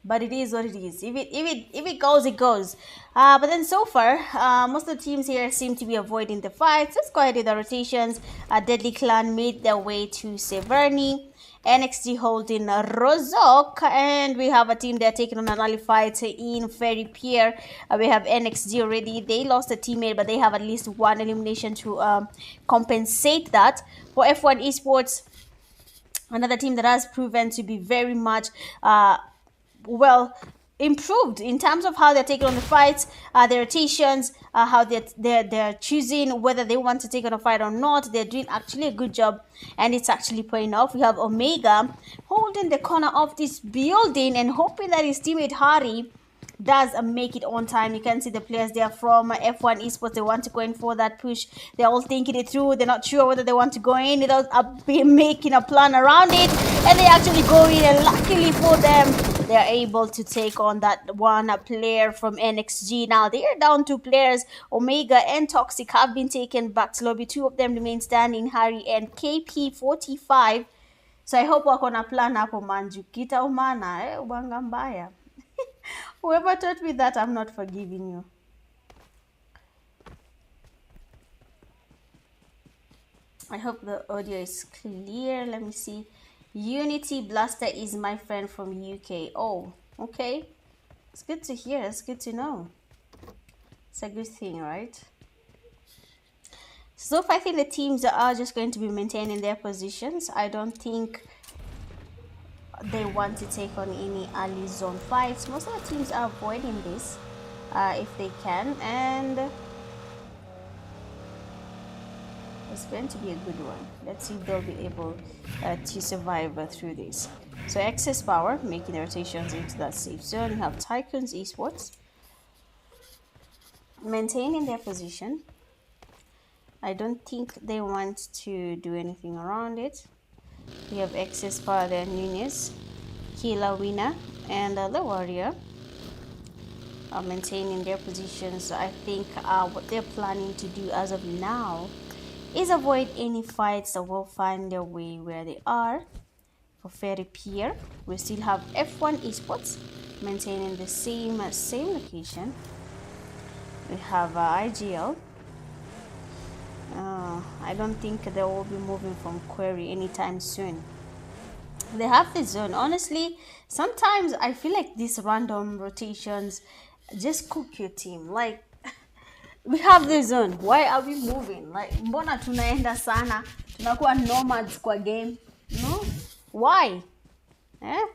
But it is what it is. If it goes, it goes. But then so far, most of the teams here seem to be avoiding the fights. Let's go ahead with the rotations. Deadly Clan made their way to Severny. NXT holding Rozok, and we have a team there taking on an early fight in Ferry Pier. We have NXT already. They lost a teammate, but they have at least one elimination to compensate that. For F1 Esports, another team that has proven to be very much well improved in terms of how they're taking on the fights, their rotations, how they're choosing whether they want to take on a fight or not. They're doing actually a good job, and it's actually paying off. We have Omega holding the corner of this building and hoping that his teammate Harry does make it on time. You can see the players there from F1 Esports. They want to go in for that push. They're all thinking it through. They're not sure whether they want to go in without making a plan around it, and they actually go in, and luckily for them, they're able to take on that one player from NXG. Now they are down two players. Omega and Toxic have been taken back to lobby. Two of them remain standing, Harry and KP45. So I hope wako na plan hapo manju. Kita umana, ubanga mbaya. Whoever taught me that, I'm not forgiving you. I hope the audio is clear. Let me see. Unity Blaster is my friend from UK. Oh, okay. It's good to hear. It's good to know. It's a good thing, right? So I think the teams are just going to be maintaining their positions. I don't think they want to take on any early zone fights. Most of the teams are avoiding this if they can, and it's going to be a good one. Let's see if they'll be able to survive through this. So excess power, making the rotations into that safe zone. You have TycoonZ Esports maintaining their position. I don't think they want to do anything around it. We have excess power there, Nunez, Killer Winner, and the Warrior. maintaining their positions. So I think what they're planning to do as of now is avoid any fights that will find their way where they are. For Ferry Pier, we still have F1 Esports maintaining the same location. We have IGL. I don't think they will be moving from Query anytime soon. They have the zone. Honestly, sometimes I feel like these random rotations just cook your team. Like, we have the zone. Why are we moving? Like, mbona tunaenda sana? Tunakuwa nomads kwa game. No? Why? Eh?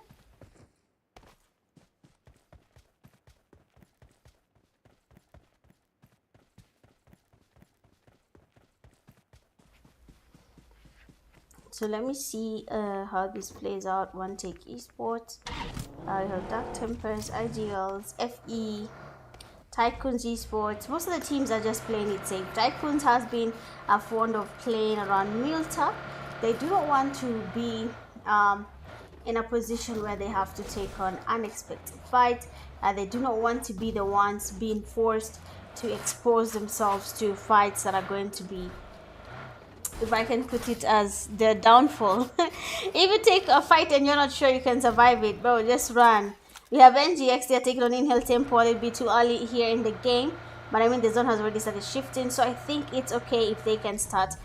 So let me see how this plays out. One Take Esports. I have Dark Tempers, IGLs, FE, TycoonZ Esports. Most of the teams are just playing it safe. TycoonZ has been fond of playing around Milta. They do not want to be in a position where they have to take on unexpected fights. They do not want to be the ones being forced to expose themselves to fights that are going to be, if I can put it, as their downfall. If you take a fight and you're not sure you can survive it, bro, just run. We have NGX, they're taking on Inhale Tempo. It'll be too early here in the game, but I mean the zone has already started shifting, so I think it's okay if they can start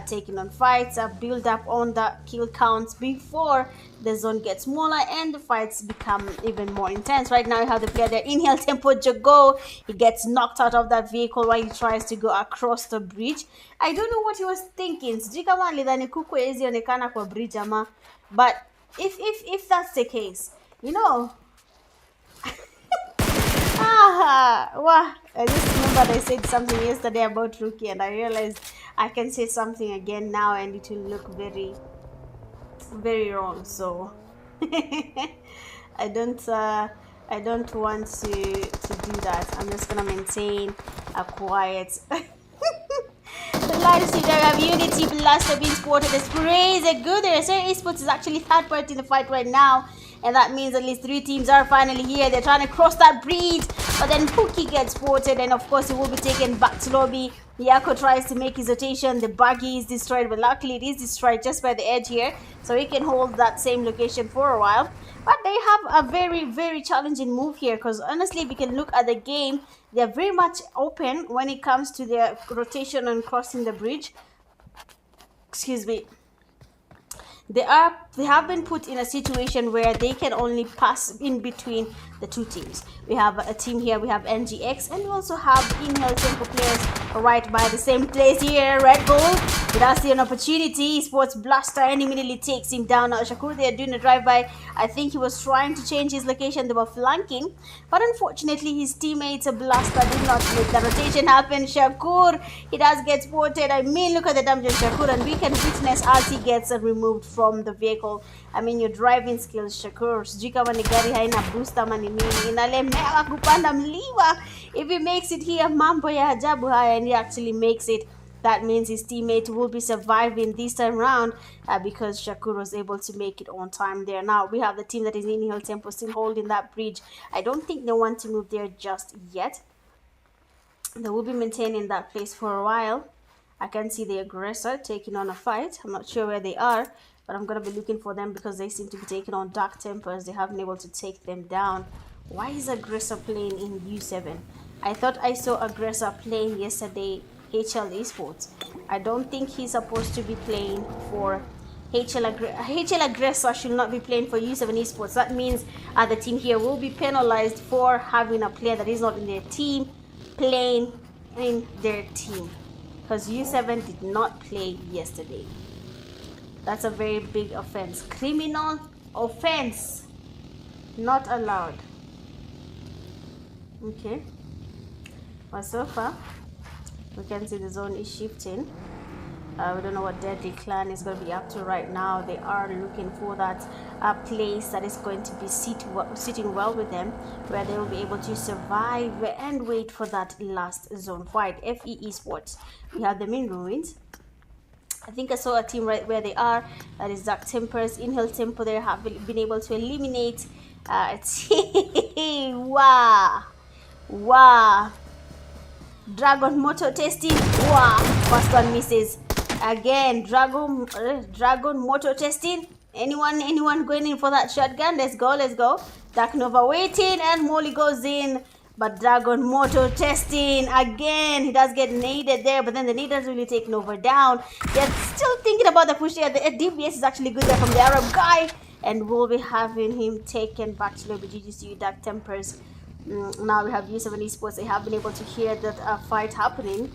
taking on fights, build up on the kill counts before the zone gets smaller and the fights become even more intense. Right now you have the player there, Inhale Tempo Jago. He gets knocked out of that vehicle while he tries to go across the bridge. I don't know what he was thinking. Sijui kama alidhani kuku hawezi onekana kwa bridge ama, but if that's the case, you know, wow. I just remembered I said something yesterday about Rookie and I realized I can say something again now and it will look very, very wrong. So I don't want to do that. I'm just gonna maintain a quiet. The live stream, we have Unity, Blaster being spotted. The sprays are good. Asteria Esports is actually third party in the fight right now. And that means at least 3 teams are finally here. They're trying to cross that bridge. But then Pookie gets spotted. And of course, he will be taken back to lobby. Yako tries to make his rotation. The buggy is destroyed. But luckily, it is destroyed just by the edge here. So he can hold that same location for a while. But they have a very, very challenging move here. Because honestly, if you can look at the game, they're very much open when it comes to their rotation and crossing the bridge. Excuse me. They have been put in a situation where they can only pass in between the two teams. We have a team here, we have NGX, and we also have Inhale Tempo players right by the same place here. Red Gold, he does see an opportunity. Sports Blaster and immediately takes him down. Now Shakur, they are doing a drive-by. I think he was trying to change his location. They were flanking, but unfortunately his teammates Blaster did not make the rotation happen. Shakur, he does get spotted. I mean, look at the damage on Shakur, and we can witness as he gets removed from the vehicle. I mean, your driving skills, Shakur, sijui kama ni gari haina booster ama ni nini, inalemewa kupanda mliwa. If he makes it here, mambo ya ajabu haya, and he actually makes it, that means his teammate will be surviving this time round because Shakur was able to make it on time there. Now we have the team that is in Inhale Tempo still holding that bridge. I don't think they want to move there just yet. They will be maintaining that place for a while. I can see the aggressor taking on a fight. I'm not sure where they are, but I'm going to be looking for them because they seem to be taking on Dark Tempers. They haven't been able to take them down. Why is aggressor playing in U7? I thought I saw aggressor playing yesterday HL Esports. I don't think he's supposed to be playing for HL aggressor should not be playing for U7 Esports. That means the team here will be penalized for having a player that is not in their team playing in their team, because U7 did not play yesterday. That's a very big offense. Criminal offense. Not allowed. Okay. Well, so far, we can see the zone is shifting. We don't know what Deadly Clan is going to be up to right now. They are looking for that place that is going to be sitting well with them, where they will be able to survive and wait for that last zone fight. FE Esports, we have them in ruins. I think I saw a team right where they are. That is Dark Tempers. Inhale Tempo, they have been able to eliminate. Wow. Wow. Dragon motor testing. Wow. First one misses. Again, dragon motor testing. Anyone going in for that shotgun? Let's go, let's go. Dark Nova waiting and Molly goes in. But Dragon motor testing again. He does get naded there, but then the nade doesn't really take Nova down. They're still thinking about the push there. The DBS is actually good there from the Arab guy. And we'll be having him taken back to the GGCU Dark Tempers. Now we have U7 Esports. They have been able to hear that fight happening.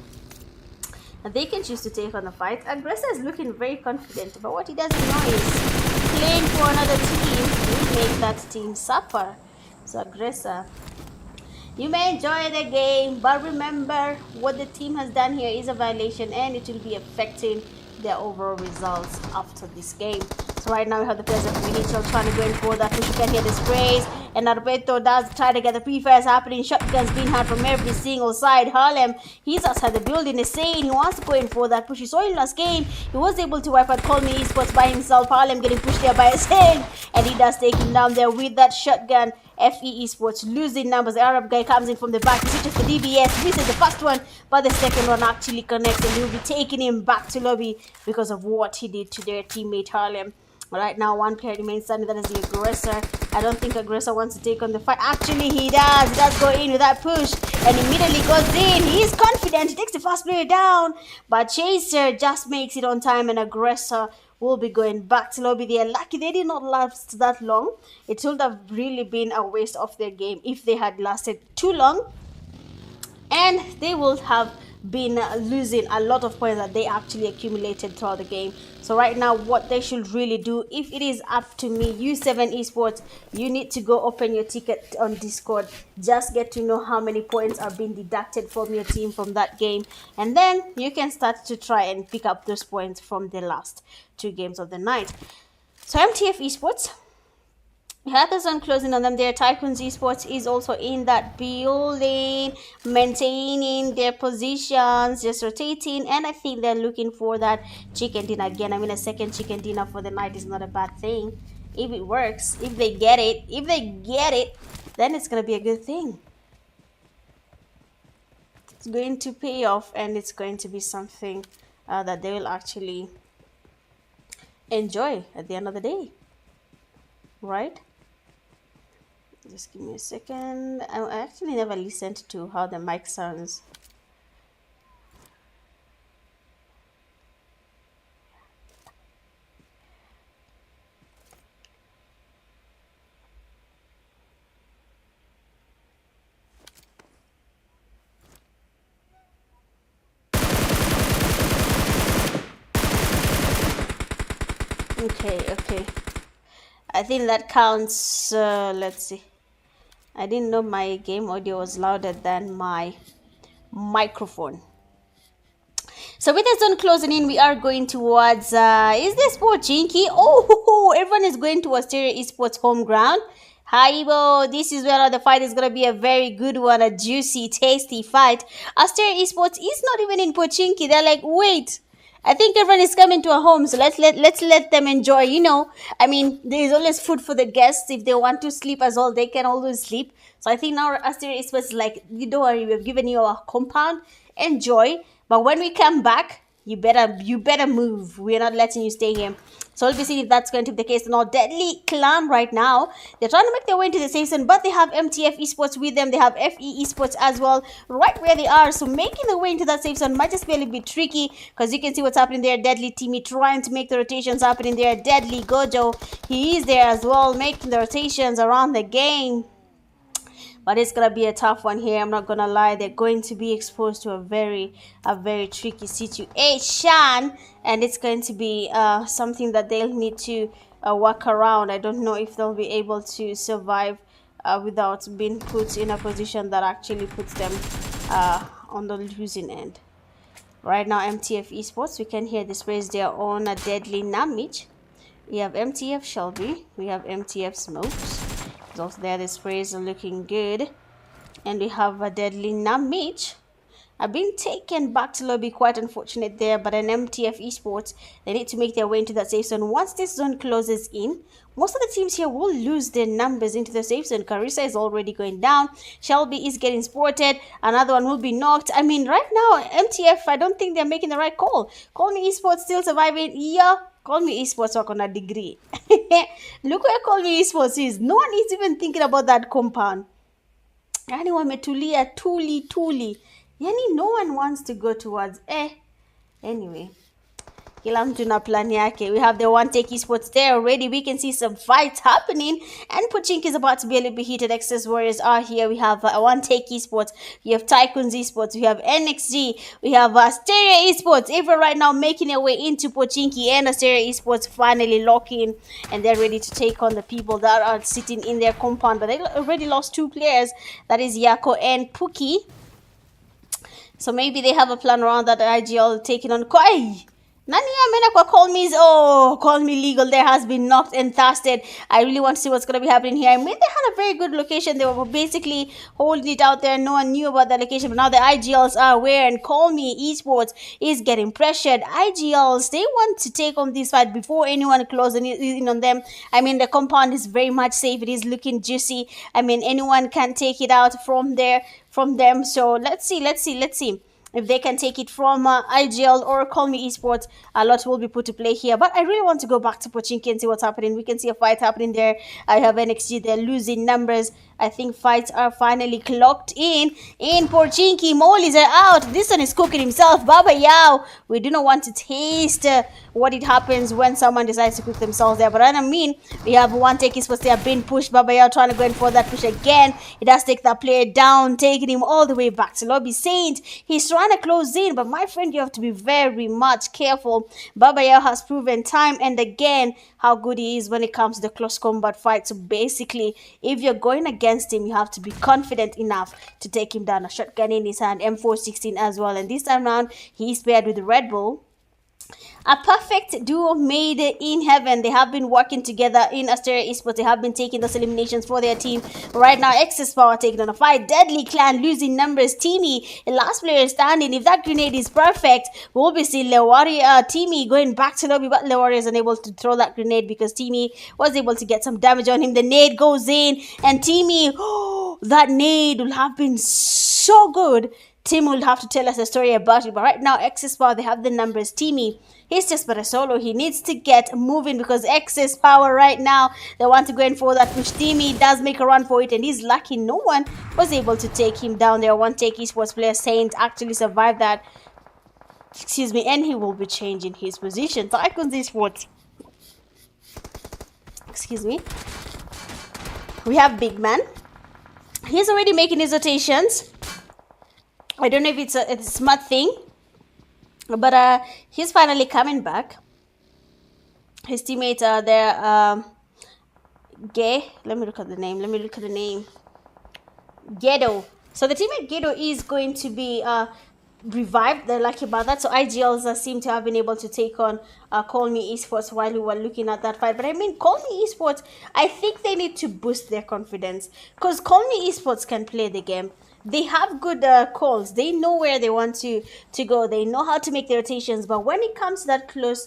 And they can choose to take on the fight. Aggressor is looking very confident, but what he doesn't know is playing for another team will make that team suffer. So Aggressor, you may enjoy the game, but remember what the team has done here is a violation and it will be affecting their overall results after this game. So right now we have the players of VHL trying to go in for that push. You can hear the sprays, and Narbeto does try to get the pre-fires happening. Shotguns being had from every single side. Harlem, he's outside the building, is saying he wants to go in for that push. You saw in last game, he was able to wipe out Me Esports by himself. Harlem getting pushed there by his head, and he does take him down there with that shotgun. FE Esports losing numbers. The Arab guy comes in from the back. He switches to DBS. Misses the first one, but the second one actually connects, and he'll be taking him back to lobby because of what he did to their teammate Harlem. Right now, one player remains standing. That is the Aggressor. I don't think Aggressor wants to take on the fight. Actually, he does. He does go in with that push, and immediately goes in. He is confident. He takes the first player down, but Chaser just makes it on time, and Aggressor will be going back to lobby. They are lucky they did not last that long. It would have really been a waste of their game if they had lasted too long, and they will have been losing a lot of points that they actually accumulated throughout the game. So right now, what they should really do, if it is up to me, U7 Esports, you need to go open your ticket on Discord. Just get to know how many points are being deducted from your team from that game, and then you can start to try and pick up those points from the last 2 games of the night. So MTF Esports, Hackers on closing on them there. TycoonZ Esports is also in that building, maintaining their positions, just rotating, and I think they're looking for that chicken dinner again. I mean, a second chicken dinner for the night is not a bad thing. If it works, if they get it, then it's gonna be a good thing. It's going to pay off, and it's going to be something that they will actually enjoy at the end of the day, right? Just give me a second. I actually never listened to how the mic sounds. Okay. I think that counts. Let's see. I didn't know my game audio was louder than my microphone. So with the zone closing in, we are going towards, is this Pochinki? Oh, everyone is going to Asteria Esports home ground. Haibo, this is where the fight is going to be a very good one, a juicy, tasty fight. Asteria Esports is not even in Pochinki. They're like, wait, I think everyone is coming to a home, so let's let them enjoy. You know, I mean, there is always food for the guests. If they want to sleep as well, they can always sleep. So I think now Asteria Esports is like, you don't worry, we've given you a compound, enjoy. But when we come back, you better move. We're not letting you stay here. So we'll be seeing if that's going to be the case. Now, Deadly Clan right now, they're trying to make their way into the safe zone, but they have MTF Esports with them. They have FE Esports as well, right where they are. So making their way into that safe zone might just be a little bit tricky, because you can see what's happening there. Deadly Timmy trying to make the rotations happening there. Deadly Gojo, he is there as well, making the rotations around the game. But it's gonna be a tough one here. I'm not gonna lie. They're going to be exposed to a very tricky situation, and it's going to be something that they'll need to work around. I don't know if they'll be able to survive without being put in a position that actually puts them on the losing end. Right now, MTF Esports, we can hear the sprays there on a Deadly Namich. We have MTF Shelby. We have MTF Smokes. Also there, the sprays are looking good, and we have a Deadly Namich. I've been taken back to lobby, quite unfortunate there, but an MTF Esports, they need to make their way into that safe zone. Once this zone closes in, most of the teams here will lose their numbers into the safe zone. Carissa is already going down. Shelby is getting sported. Another one will be knocked. I mean, right now, MTF, I don't think they're making the right call. Call Me Esports still surviving. Yeah, Call Me Esports work on a degree. Look where Call Me Esports is. No one is even thinking about that compound. Yani wametulia tuli. Yani no one wants to go towards anyway. Kila mtu na plan yake. We have the one Take Esports there already. We can see some fights happening. And Pochinki is about to be a little bit heated. Excess Warriors are here. We have one Take Esports. We have TycoonZ Esports. We have NXG. We have Asteria Esports. Even right now making their way into Pochinki. And Asteria Esports finally locking. And they're ready to take on the people that are sitting in their compound. But they already lost 2 players. That is Yako and Puki. So maybe they have a plan around that IGL taking on Koi. Nani amena kwa Call Me, Call Me legal. There has been knocked and thirsted. I really want to see what's going to be happening here. I mean, they had a very good location. They were basically holding it out there. No one knew about that location. But now the IGLs are aware, and Call Me Esports is getting pressured. IGLs, they want to take on this fight before anyone closes in on them. I mean, the compound is very much safe. It is looking juicy. I mean, anyone can take it out from them. So let's see. If they can take it from IGL or Call Me Esports, a lot will be put to play here. But I really want to go back to Pochinki and see what's happening. We can see a fight happening there. I have NXG. They're losing numbers. I think fights are finally clocked in Pochinki. Moles are out. This one is cooking himself. Baba Yao. We do not want to taste what it happens when someone decides to cook themselves there. But I mean, we have one Take Esports. They are being pushed. Baba Yao trying to go in for that push again. He does take that player down, taking him all the way back to Lobby Saint. He's trying to close in, but my friend, you have to be very much careful. Baba Yao has proven time and again how good he is when it comes to the close combat fight. So basically, if you're going against him, you have to be confident enough to take him down. A shotgun in his hand, M416 as well, and this time around he's paired with Red Bull. A perfect duo made in heaven. They have been working together in Asteria Esports. They have been taking those eliminations for their team. Right now, Excess Power taking on a fight. Deadly Clan losing numbers. Teamy, the last player standing. If that grenade is perfect, we'll be seeing Teamy going back to lobby, but Lewari is unable to throw that grenade because Teamy was able to get some damage on him. The nade goes in, and Teamy, that nade will have been so good. Tim will have to tell us a story about it. But right now, Excess Power, they have the numbers. Teamy, he's just but a solo. He needs to get moving because Excess Power right now, they want to go in for that push. Teamy does make a run for it, and he's lucky no one was able to take him down there. One Take Esports player, Saint, actually survived that. Excuse me, and he will be changing his position. TycoonZ Esports. Excuse me. We have Big Man. He's already making his rotations. I don't know if it's a smart thing, but he's finally coming back. His teammates are there. Gay. Let me look at the name. Ghetto. So the teammate Ghetto is going to be revived. They're lucky about that. So IGLs seem to have been able to take on Call Me Esports while we were looking at that fight. But I mean, Call Me Esports, I think they need to boost their confidence because Call Me Esports can play the game. They have good calls. They know where they want to go. They know how to make their rotations. But when it comes to that close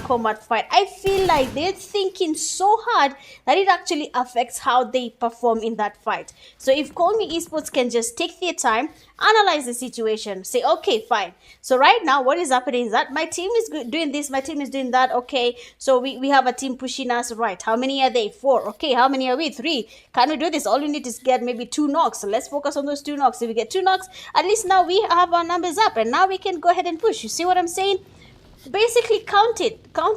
combat fight, I feel like they're thinking so hard that it actually affects how they perform in that fight. So if Call Me Esports can just take their time, analyze the situation, say, okay, fine. So right now, what is happening is that my team is doing this, my team is doing that. Okay, so we have a team pushing us, right? How many are they? 4. Okay, how many are we? 3. Can we do this? All we need is get maybe 2 knocks. So let's focus on those 2 knocks. If we get 2 knocks, at least now we have our numbers up, and now we can go ahead and push. You see what I'm saying? Basically, count it. Call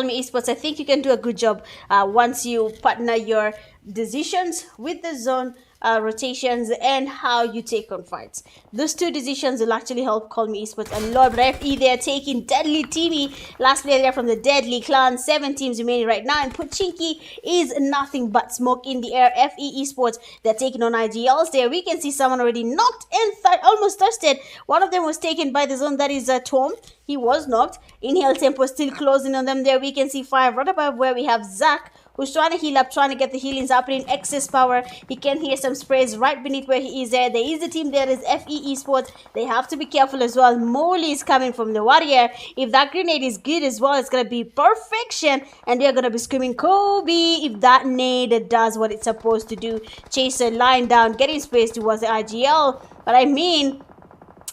Me Esports. I think you can do a good job once you partner your decisions with the zone rotations and how you take on fights. Those 2 decisions will actually help Call Me Esports a lot. But FE, they're taking Deadly Teamy. Last player there from the Deadly Clan. 7 teams remaining right now, and Pochinki is nothing but smoke in the air. FE Esports, they're taking on IGLs there. We can see someone already knocked and almost thirsted. One of them was taken by the zone. That is Tom. He was knocked. Inhale Tempo still closing on them there. We can see 5 right above where we have Zach, who's trying to heal up, trying to get the healings happening. Excess power. He can hear some sprays right beneath where he is there. There is a team there, is FE Esports. They have to be careful as well. Molly is coming from the warrior. If that grenade is good as well, it's going to be perfection. And they're going to be screaming, Kobe, if that nade does what it's supposed to do. Chaser lying down, getting space towards the IGL. But I mean,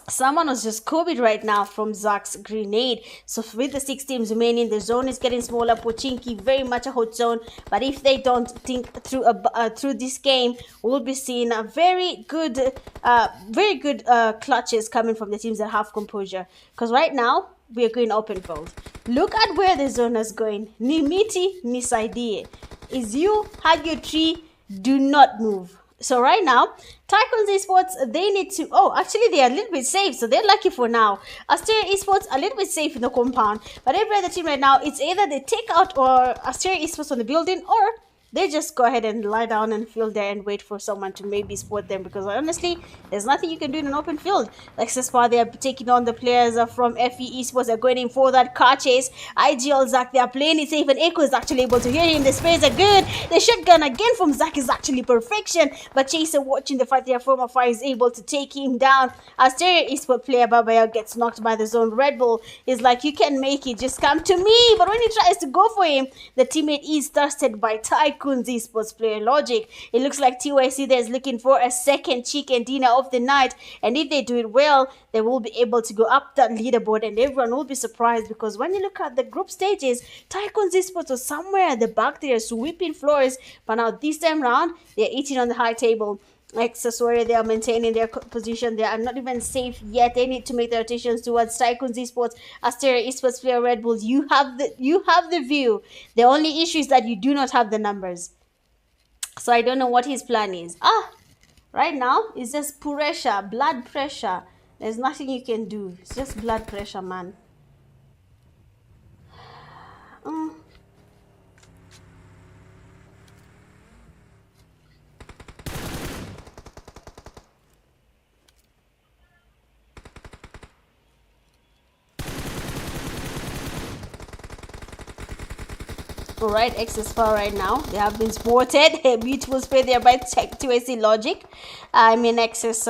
someone was just COVID right now from Zach's grenade. So with the 6 teams remaining, the zone is getting smaller. Pochinki, very much a hot zone. But if they don't think through this game, we'll be seeing a very good clutches coming from the teams that have composure. Because right now, we are going open field. Look at where the zone is going. Ni miti, ni saidie. Is you, hug your tree, do not move. So right now, TycoonZ Esports, they need to... Oh, actually, they are a little bit safe, so they're lucky for now. Asteria Esports, a little bit safe in the compound. But every other team right now, it's either they take out or Asteria Esports on the building, or they just go ahead and lie down and field there and wait for someone to maybe spot them. Because honestly, there's nothing you can do in an open field. Like so far, they are taking on the players from FE Esports. They're going in for that car chase. IGL Zach, they are playing it safe, and Echo is actually able to hear him. The sprays are good. The shotgun again from Zach is actually perfection. But Chaser, watching the fight there from afar, is able to take him down. Asteria Esports player Babaya gets knocked by the zone. Red Bull is like, you can make it, just come to me. But when he tries to go for him, the teammate is thirsted by TycoonZ Esports player Logic. It looks like TYC there is looking for a second chicken dinner of the night, and if they do it well, they will be able to go up that leaderboard, and everyone will be surprised, because when you look at the group stages, TycoonZ Esports was somewhere at the back there sweeping floors, but now this time round, they're eating on the high table. Accessory, they are maintaining their position. They are not even safe yet. They need to make their rotations towards TycoonZ Esports. Asteria Esports player Red Bulls, you have the view. The only issue is that you do not have the numbers. So I don't know what his plan is. Right now it's just pressure, blood pressure. There's nothing you can do. It's just blood pressure, man. Alright, X is far right now. They have been spotted. A beautiful spray there by TYC Logic. I mean, X is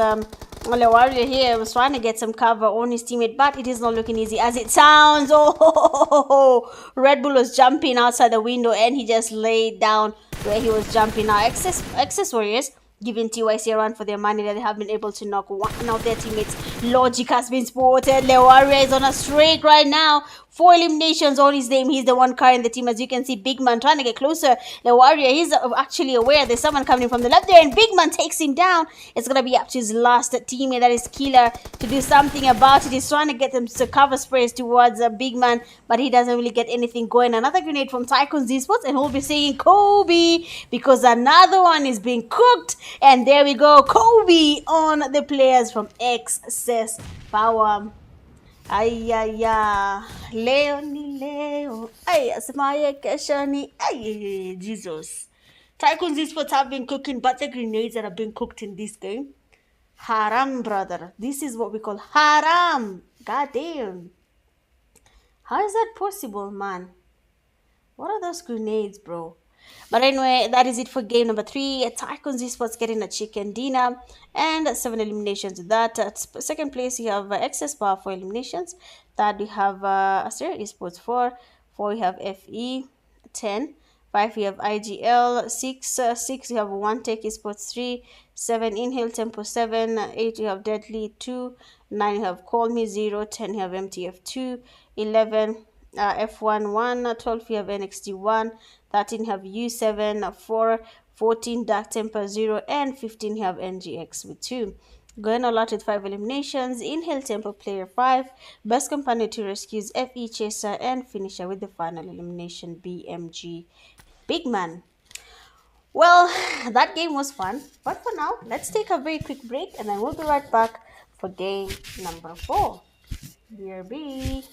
warrior here was trying to get some cover on his teammate, but it is not looking easy as it sounds. Oh, Red Bull was jumping outside the window and he just laid down where he was jumping. Now, Excess Warriors giving TYC a run for their money that they have been able to knock one of their teammates. Logic has been spotted. Lewaria is on a streak right now. 4 eliminations on his name. He's the one carrying the team. As you can see, Big Man trying to get closer. Lewaria, he's actually aware there's someone coming from the left there, and Big Man takes him down. It's going to be up to his last teammate, that is Killer, to do something about it. He's trying to get them to cover sprays towards Big Man, but he doesn't really get anything going. Another grenade from TycoonZ Esports, and we'll be saying Kobe, because another one is being cooked. And there we go, Kobe on the players from Excess Power. Ay, Leo ni Leo. Ay, Asmaya Keshani. Ay, Jesus. TycoonZ Esports have been cooking, but the grenades that have been cooked in this game, haram, brother. This is what we call haram. God damn. How is that possible, man? What are those grenades, bro? But anyway, that is it for game number 3. TycoonZ Esports getting a chicken dinner and 7 eliminations with that. At second place, you have Excess Power 4 eliminations. Third, we have Asteria Esports 4. 4, we have FE 10. 5, we have IGL 6. You have 1 Take Esports 3. 7, Inhale Tempo 7. 8, you have Deadly 2. 9, you have Call Me 0. 10, you have MTF 2. 11, F1 1. 12, you have NXT 1. 13, you have U7 4. 14, Dark Temper 0. And 15, you have NGX with 2. Going all out with 5 eliminations. Inhale Tempo player 5. Best companion to rescues FE Chaser, and finisher with the final elimination BMG Big Man. Well, that game was fun, but for now, let's take a very quick break, and then we'll be right back for game number 4. BRB.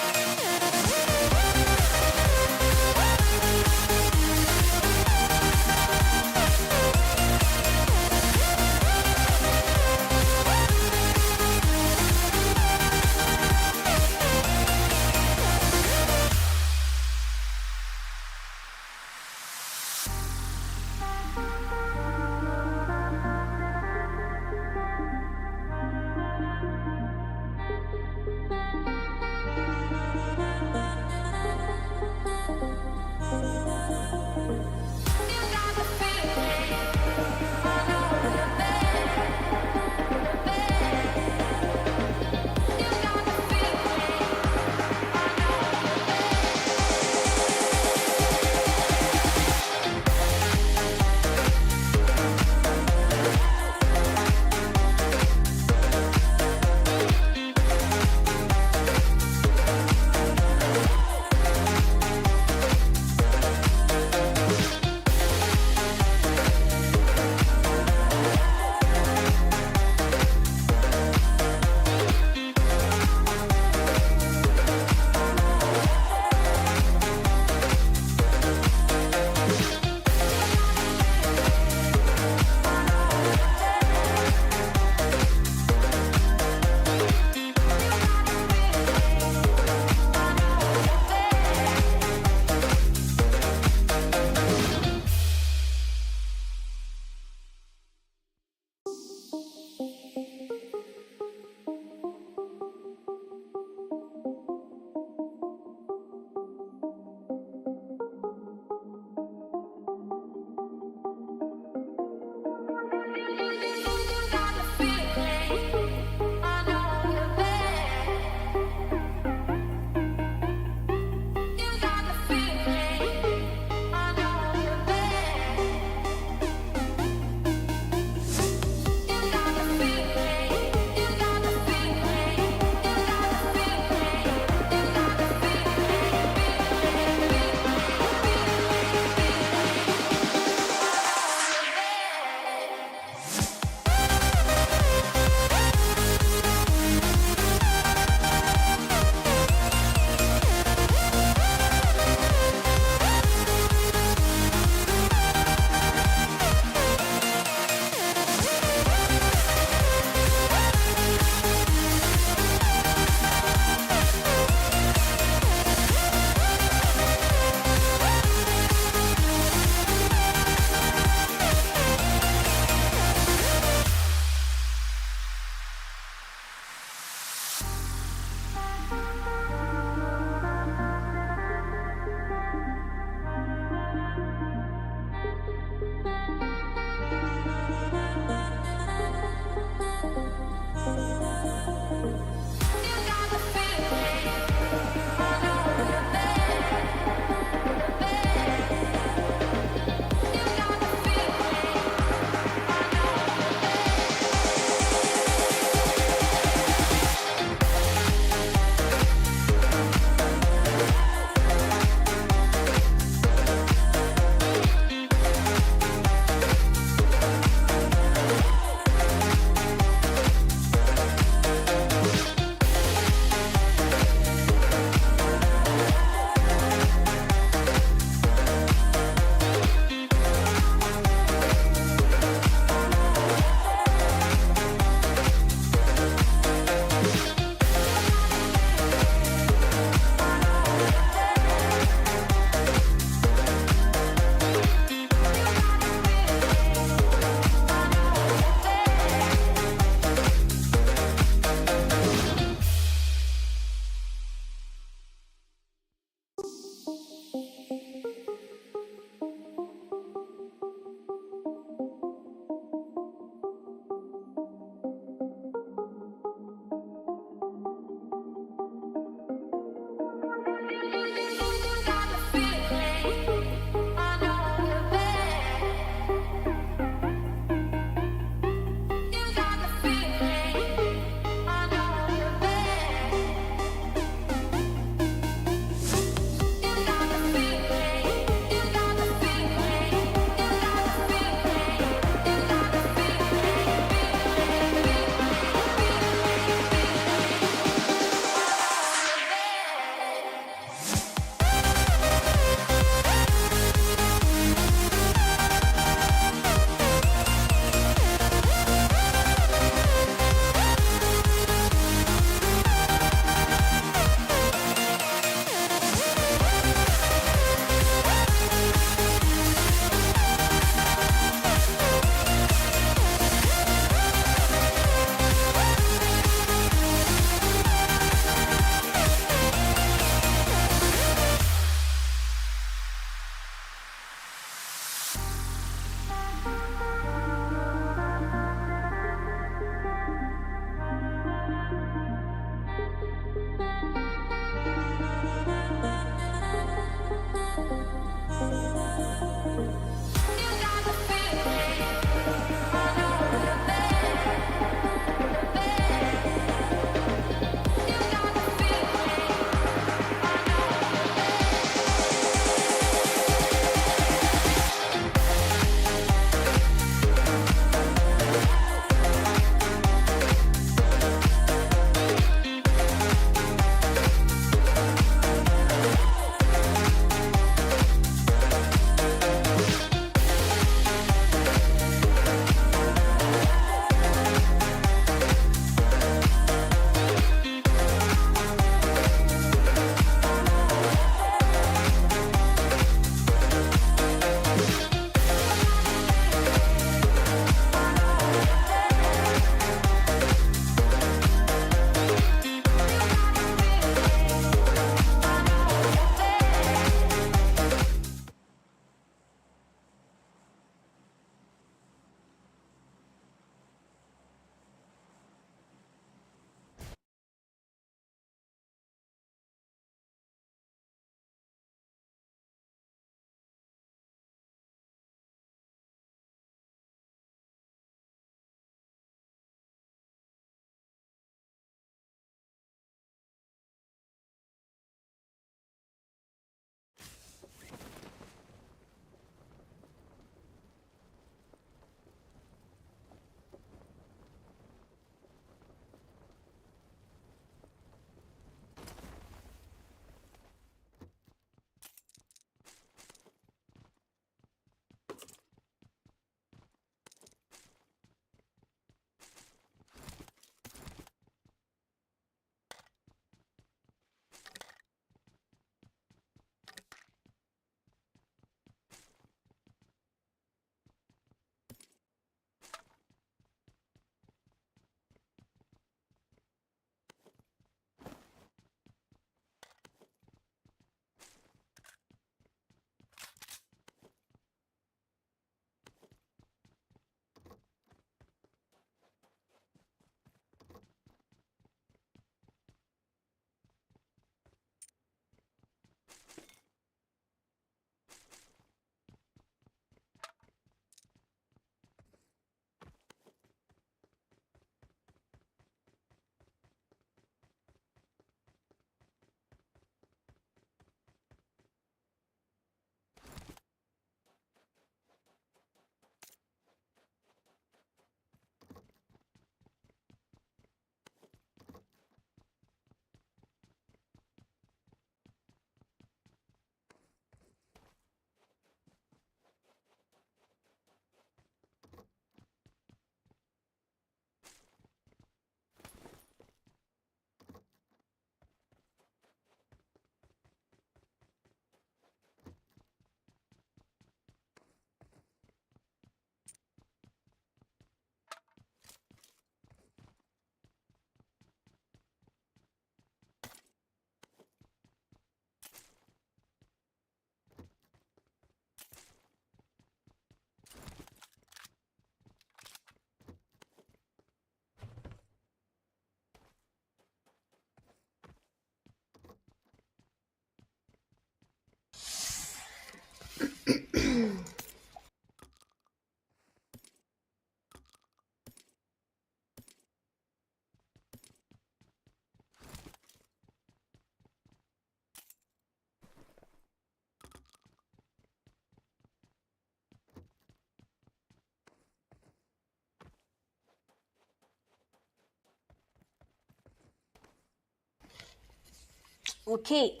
Okay,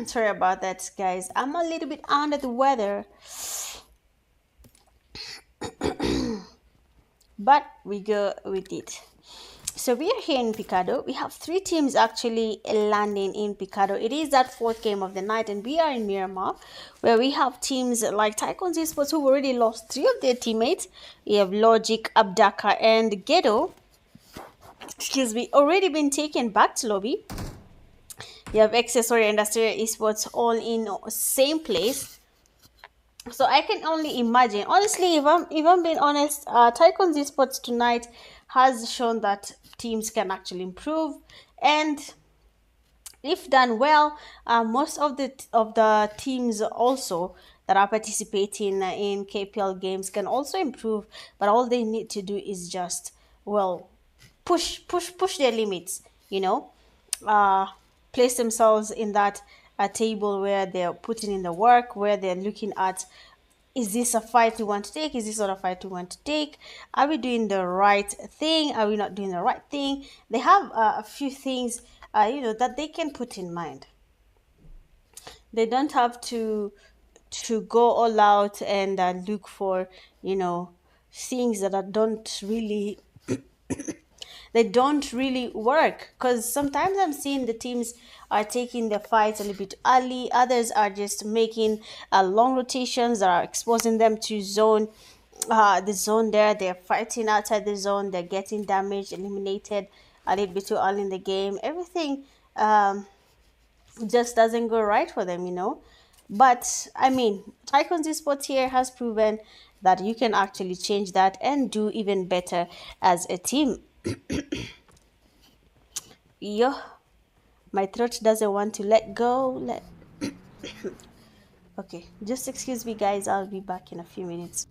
sorry about that, guys. I'm a little bit under the weather, but we go with it. So we are here in Picado. We have three teams actually landing in Picado. It is that fourth game of the night, and we are in Miramar, where we have teams like TycoonZ Esports who already lost three of their teammates. We have Logic, Abdaka, and Ghetto. Excuse me, already been taken back to lobby. You have Accessory and Asteria Esports all in same place. So I can only imagine. Honestly, if I'm being honest, TycoonZ Esports tonight has shown that teams can actually improve, and if done well, most of the teams also that are participating in KPL games can also improve. But all they need to do is just, well, push their limits. You know, uh, place themselves in that table where they're putting in the work, where they're looking at, is this a fight we want to take? Is this not a fight we want to take? Are we doing the right thing? Are we not doing the right thing? They have a few things, that they can put in mind. They don't have to go all out and look for, things that don't really, they don't really work, because sometimes I'm seeing the teams are taking the fights a little bit early. Others are just making long rotations that are exposing them to the zone. There they're fighting outside the zone, they're getting damaged, eliminated a little bit too early in the game. Everything just doesn't go right for them. But I mean, TycoonZ Esports here has proven that you can actually change that and do even better as a team. Yo, my throat doesn't want to let go. Okay, just excuse me, guys. I'll be back in a few minutes.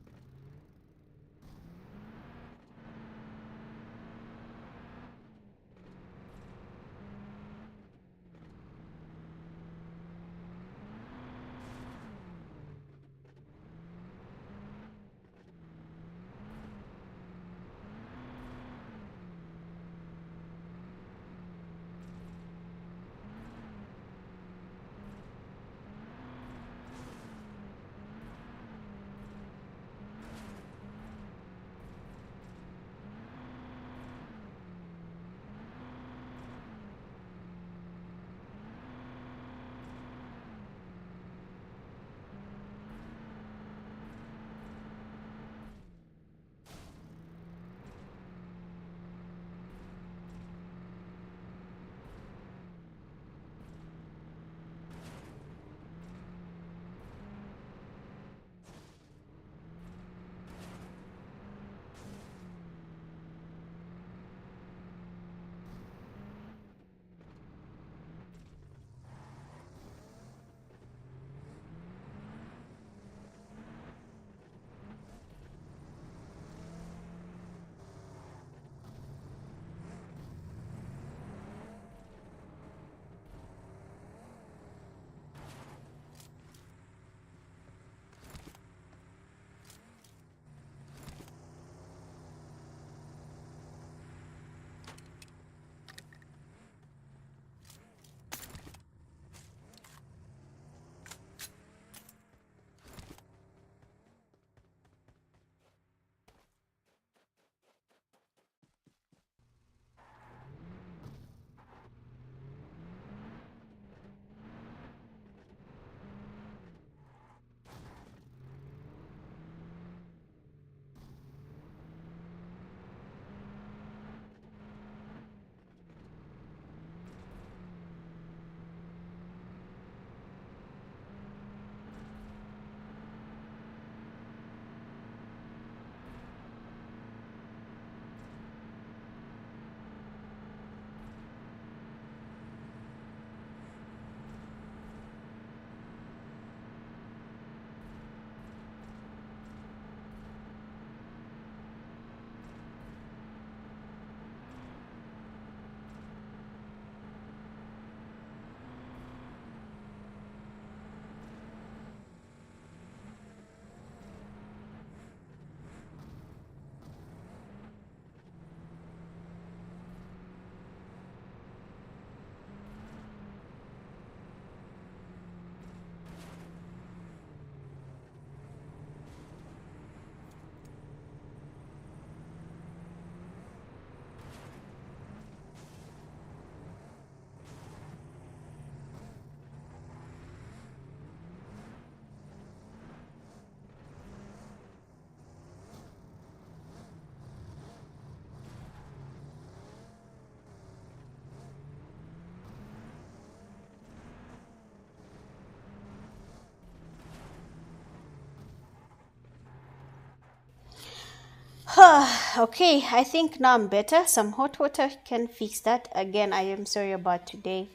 Okay, I think now I'm better. Some hot water can fix that. Again, I am sorry about today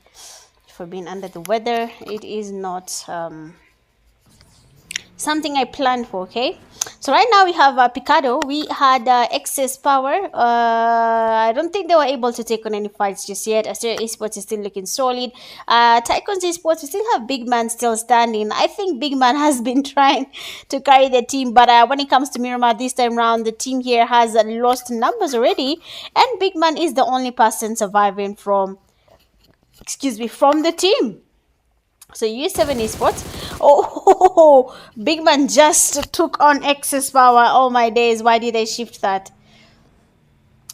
for being under the weather. It is not something I planned for. Okay, so right now we have Picado. We had excess power. I don't think they were able to take on any fights just yet. Asteria Esports is still looking solid. TycoonZ Esports, we still have Big Man still standing. I think Big Man has been trying to carry the team, but when it comes to Miramar this time round, the team here has lost numbers already, and Big Man is the only person surviving from, excuse me, from the team. So U7 Esports. Oh, Big Man just took on excess power. Oh my days, why did I shift that?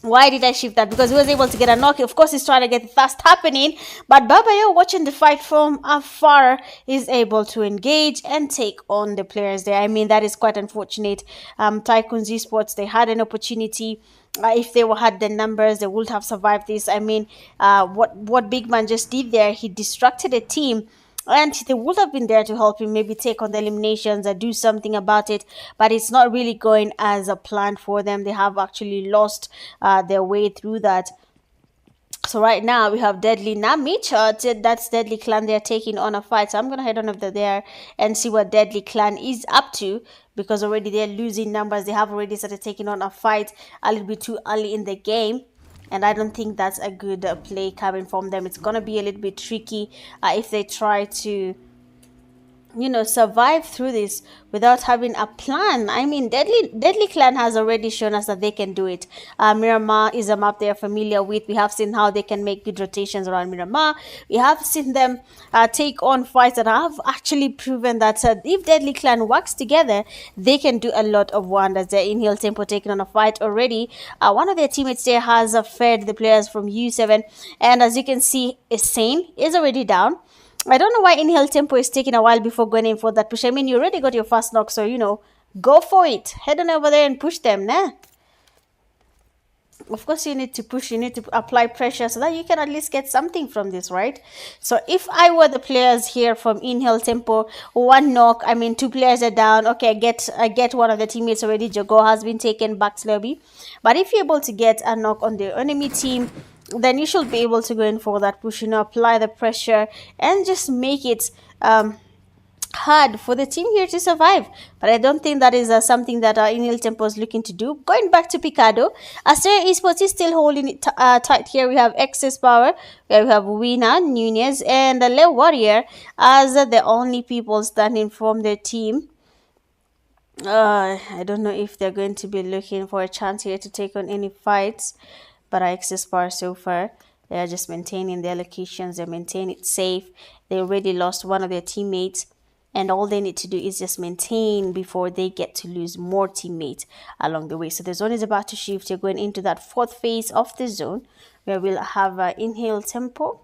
Why did I shift that? Because he was able to get a knock. Of course, he's trying to get the fast happening. But Babayo, watching the fight from afar, is able to engage and take on the players there. I mean, that is quite unfortunate. TycoonZ Esports, they had an opportunity. If they had the numbers, they would have survived this. I mean, what Big Man just did there, he distracted a team, and they would have been there to help him maybe take on the eliminations or do something about it, but it's not really going as a plan for them. They have actually lost their way through that. So right now we have Deadly Namich. That's Deadly Clan. They're taking on a fight. So I'm gonna head on over there and see what Deadly Clan is up to, because already they're losing numbers. They have already started taking on a fight a little bit too early in the game, and I don't think that's a good play coming from them. It's gonna be a little bit tricky if they try to, you know, survive through this without having a plan. I mean, Deadly Clan has already shown us that they can do it. Miramar is a map they're familiar with. We have seen how they can make good rotations around Miramar. We have seen them take on fights that have actually proven that if Deadly Clan works together, they can do a lot of wonders. They're in Hill Tempo taking on a fight already. One of their teammates there has fed the players from U7, and as you can see, Sane is already down. I don't know why Inhale Tempo is taking a while before going in for that push. I mean, you already got your first knock, so, you know, go for it. Head on over there and push them, nah? Of course, you need to push, you need to apply pressure so that you can at least get something from this, right? So if I were the players here from Inhale Tempo, one knock, I mean, two players are down. Okay, I get one of the teammates already. Jogo has been taken back to lobby. But if you're able to get a knock on the enemy team, then you should be able to go in for that push, you know, apply the pressure and just make it hard for the team here to survive. But I don't think that is something that Inil Tempo is looking to do. Going back to Picado, Asteria Esports is still holding it tight here. We have Excess Power, we have Wina, Nunez, and Le Warrior as the only people standing from their team. I don't know if they're going to be looking for a chance here to take on any fights, but Excess Power so far, they are just maintaining their locations. They maintain it safe. They already lost one of their teammates, and all they need to do is just maintain before they get to lose more teammates along the way. So the zone is about to shift. You're going into that fourth phase of the zone where we'll have Inhale Tempo.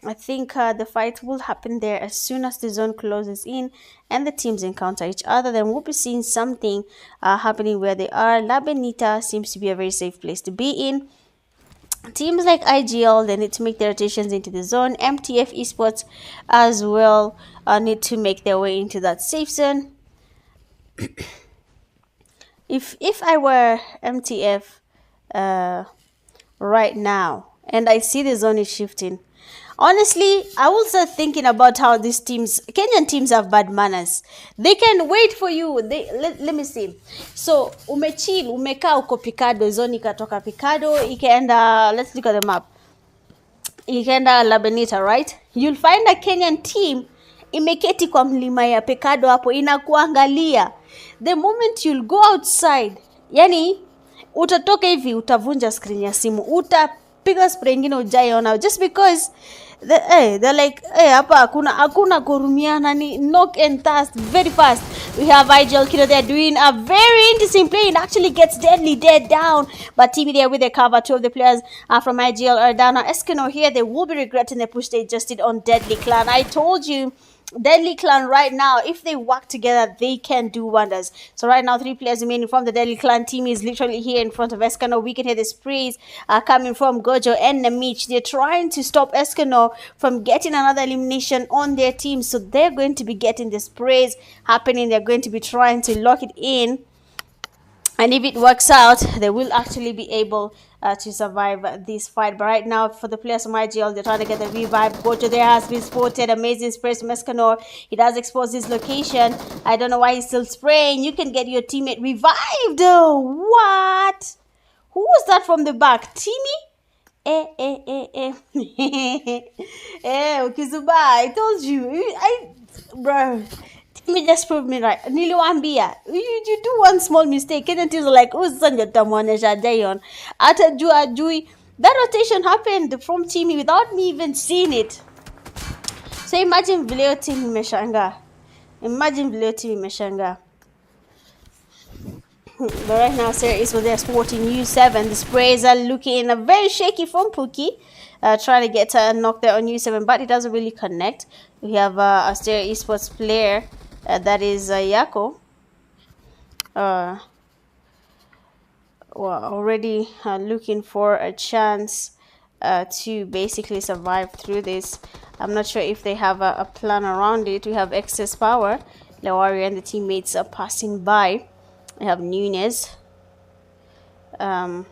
I think the fight will happen there as soon as the zone closes in and the teams encounter each other. Then we'll be seeing something happening where they are. La Benita seems to be a very safe place to be in. Teams like IGL, they need to make their rotations into the zone. MTF Esports as well need to make their way into that safe zone. If I were MTF right now and I see the zone is shifting, honestly, I will start thinking about how these teams, Kenyan teams, have bad manners. They can wait for you. Let me see. So, umechill, umekaa uko Picado, zone ikatoka Picado, ikaenda, let's look at the map. Ikaenda La Benita, right? You'll find a Kenyan team imeketi kwa mlima ya Picado hapo, inakuangalia. The moment you'll go outside, yani, utatoka hivi, utavunja screen ya simu, utapiga spray ingine ujaiona, just because they're like, hapa hakuna kurumiana, ni knock and thrust very fast. We have IGL Killer, they're doing a very interesting play. It actually gets Deadly dead down, but TV there with the cover. Two of the players from IGL are down. Now Eskimo here, they will be regretting the push they just did on Deadly Clan. I told you, Deadly Clan right now, if they work together, they can do wonders. So right now, three players remaining from the Deadly Clan team is literally here in front of Eskimo. We can hear the sprays coming from Gojo and Namich. They're trying to stop Eskimo from getting another elimination on their team. So they're going to be getting the sprays happening. They're going to be trying to lock it in. And if it works out, they will actually be able to survive this fight. But right now, for the players from IGL, they're trying to get the revive. Gojo there has been spotted. Amazing sprays from Escanor. He does expose his location. I don't know why he's still spraying. You can get your teammate revived. What? Who was that from the back? Timmy? Kizuba, I told you. Bro, Timmy just proved me right. Niliwambia, you do one small mistake, and it is like, oh, Sanya Tamonesha Dayon. Ata Jui. That rotation happened from Timmy without me even seeing it. So imagine Vileo Timmy Meshanga. Imagine Vileo Timmy Meshanga. But right now, Asteria Esports, they're sporting U7. The sprays are looking very shaky from Pookie. Trying to get a knock there on U7, but it doesn't really connect. We have Asteria Esports player, that is Yako. Well, already looking for a chance to basically survive through this. I'm not sure if they have a plan around it. We have excess power. Lawari and the teammates are passing by. We have Nunez trying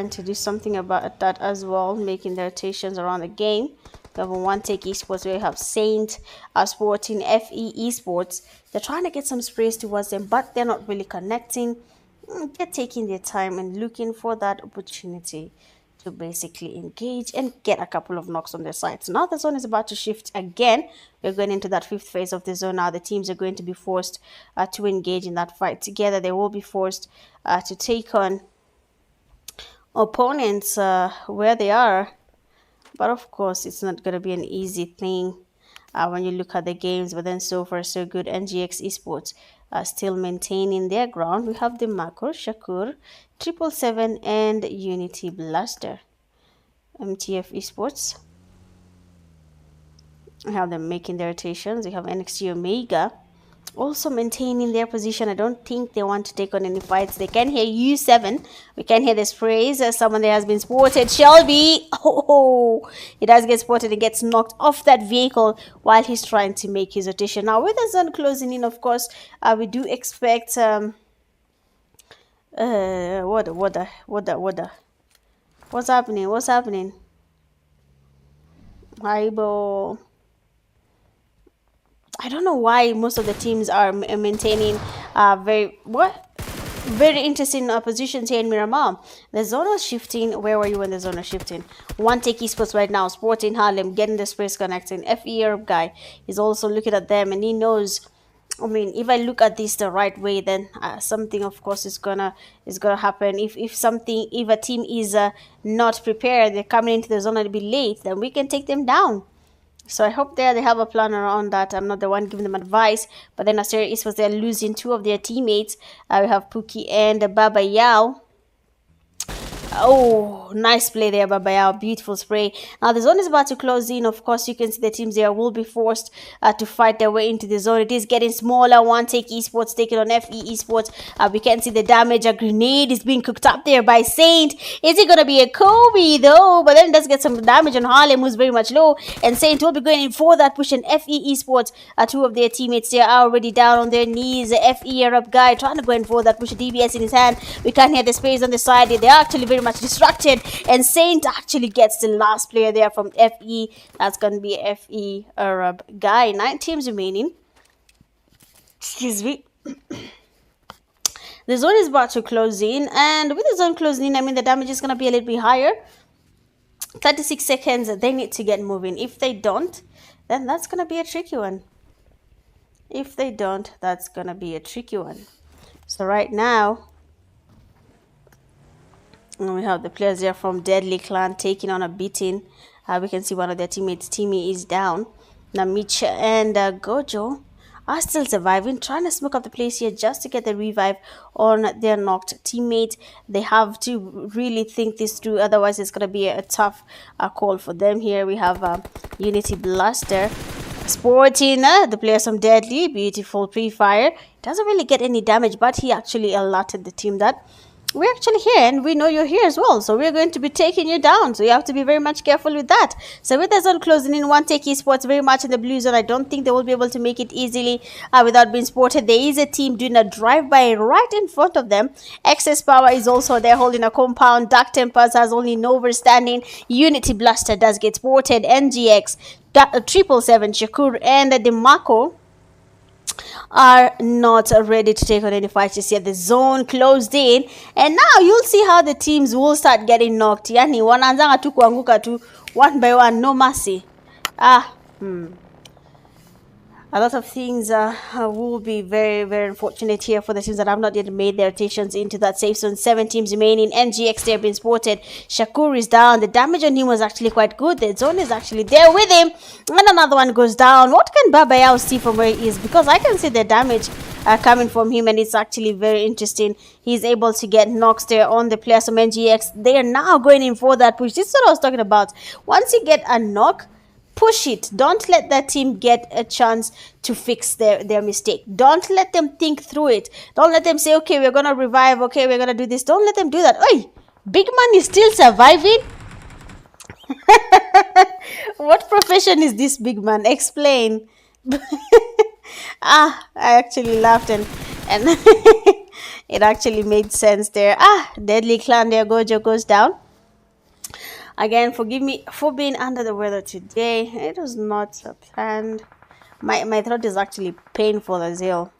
to do something about that as well, making their rotations around the game. We have one Take Esports. We have Saint sporting FE Esports. They're trying to get some sprays towards them, but they're not really connecting. They're taking their time and looking for that opportunity to basically engage and get a couple of knocks on their sides. Now the zone is about to shift again. We're going into that fifth phase of the zone now. The teams are going to be forced to engage in that fight together. They will be forced to take on opponents where they are. But of course, it's not going to be an easy thing when you look at the games. But then so far, so good. NGX Esports still maintaining their ground. We have the Mako, Shakur, 777, and Unity Blaster. MTF Esports. We have them making their rotations. We have NXT Omega also maintaining their position. I don't think they want to take on any fights. They can hear U7. We can hear this phrase. Someone there has been spotted. Shelby. Oh, he does get spotted and gets knocked off that vehicle while he's trying to make his rotation. Now, with the zone closing in, of course, we do expect what's happening? Aibo. I don't know why most of the teams are maintaining very interesting positions here in Miramar. The zone was shifting. Where were you when the zone was shifting? One Take Esports right now, Sporting Harlem, getting the space connecting. FE Europe guy is also looking at them, and he knows. I mean, if I look at this the right way, then something, of course, is gonna happen. If a team is not prepared, they're coming into the zone a bit late, then we can take them down. So I hope they have a plan around that. I'm not the one giving them advice. But then Asteria Esports, they're losing two of their teammates. We have Pookie and Baba Yao. Oh, nice play there, Babayao. Beautiful spray. Now, the zone is about to close in. Of course, you can see the teams there will be forced to fight their way into the zone. It is getting smaller. One Take Esports taking on FE Esports. We can see the damage. A grenade is being cooked up there by Saint. Is it going to be a Kobe, though? But then it does get some damage on Harlem, who's very much low. And Saint will be going in for that push. And FE Esports, two of their teammates there are already down on their knees. The FE Europe guy trying to go in for that push. DBS in his hand. We can't hear the space on the side. They are actually very much distracted, and Saint actually gets the last player there from FE. That's going to be FE Arab guy. 9 teams remaining. Excuse me. The zone is about to close in, and with the zone closing in, I mean the damage is going to be a little bit higher. 36 seconds, they need to get moving. If they don't, then that's going to be a tricky one. If they don't, that's going to be a tricky one. So right now, and we have the players there from Deadly Clan taking on a beating. We can see one of their teammates, Timmy, is down. Namicha and Gojo are still surviving, trying to smoke up the place here just to get the revive on their knocked teammate. They have to really think this through, otherwise it's going to be a tough call for them here. We have Unity Blaster sporting the players from Deadly. Beautiful pre-fire. Doesn't really get any damage, but he actually alerted the team that we're actually here and we know you're here as well. So we're going to be taking you down. So you have to be very much careful with that. So with the zone closing in, one Take Esports very much in the blue zone. I don't think they will be able to make it easily without being spotted. There is a team doing a drive-by right in front of them. Excess Power is also there holding a compound. Dark Tempers has only Nova standing. Unity Blaster does get spotted. NGX, 777, Shakur and DeMarco are not ready to take on any fights just yet. The zone closed in, and now you'll see how the teams will start getting knocked. Yani wanaanzanga tu kuanguka tu one by one, no mercy. A lot of things will be very, very unfortunate here for the teams that have not yet made their rotations into that safe zone. 7 teams remaining. NGX, they have been spotted. Shakur is down. The damage on him was actually quite good. The zone is actually there with him. And another one goes down. What can Baba Yao see from where he is? Because I can see the damage coming from him, and it's actually very interesting. He's able to get knocks there on the players from NGX. They are now going in for that push. This is what I was talking about. Once you get a knock, push it. Don't let that team get a chance to fix their mistake. Don't let them think through it. Don't let them say, okay, we're going to revive. Okay, we're going to do this. Don't let them do that. Oi, Big Man is still surviving? What profession is this, Big Man? Explain. I actually laughed and it actually made sense there. Deadly Clan there. Gojo goes down. Again, forgive me for being under the weather today. It was not planned. My throat is actually painful as hell.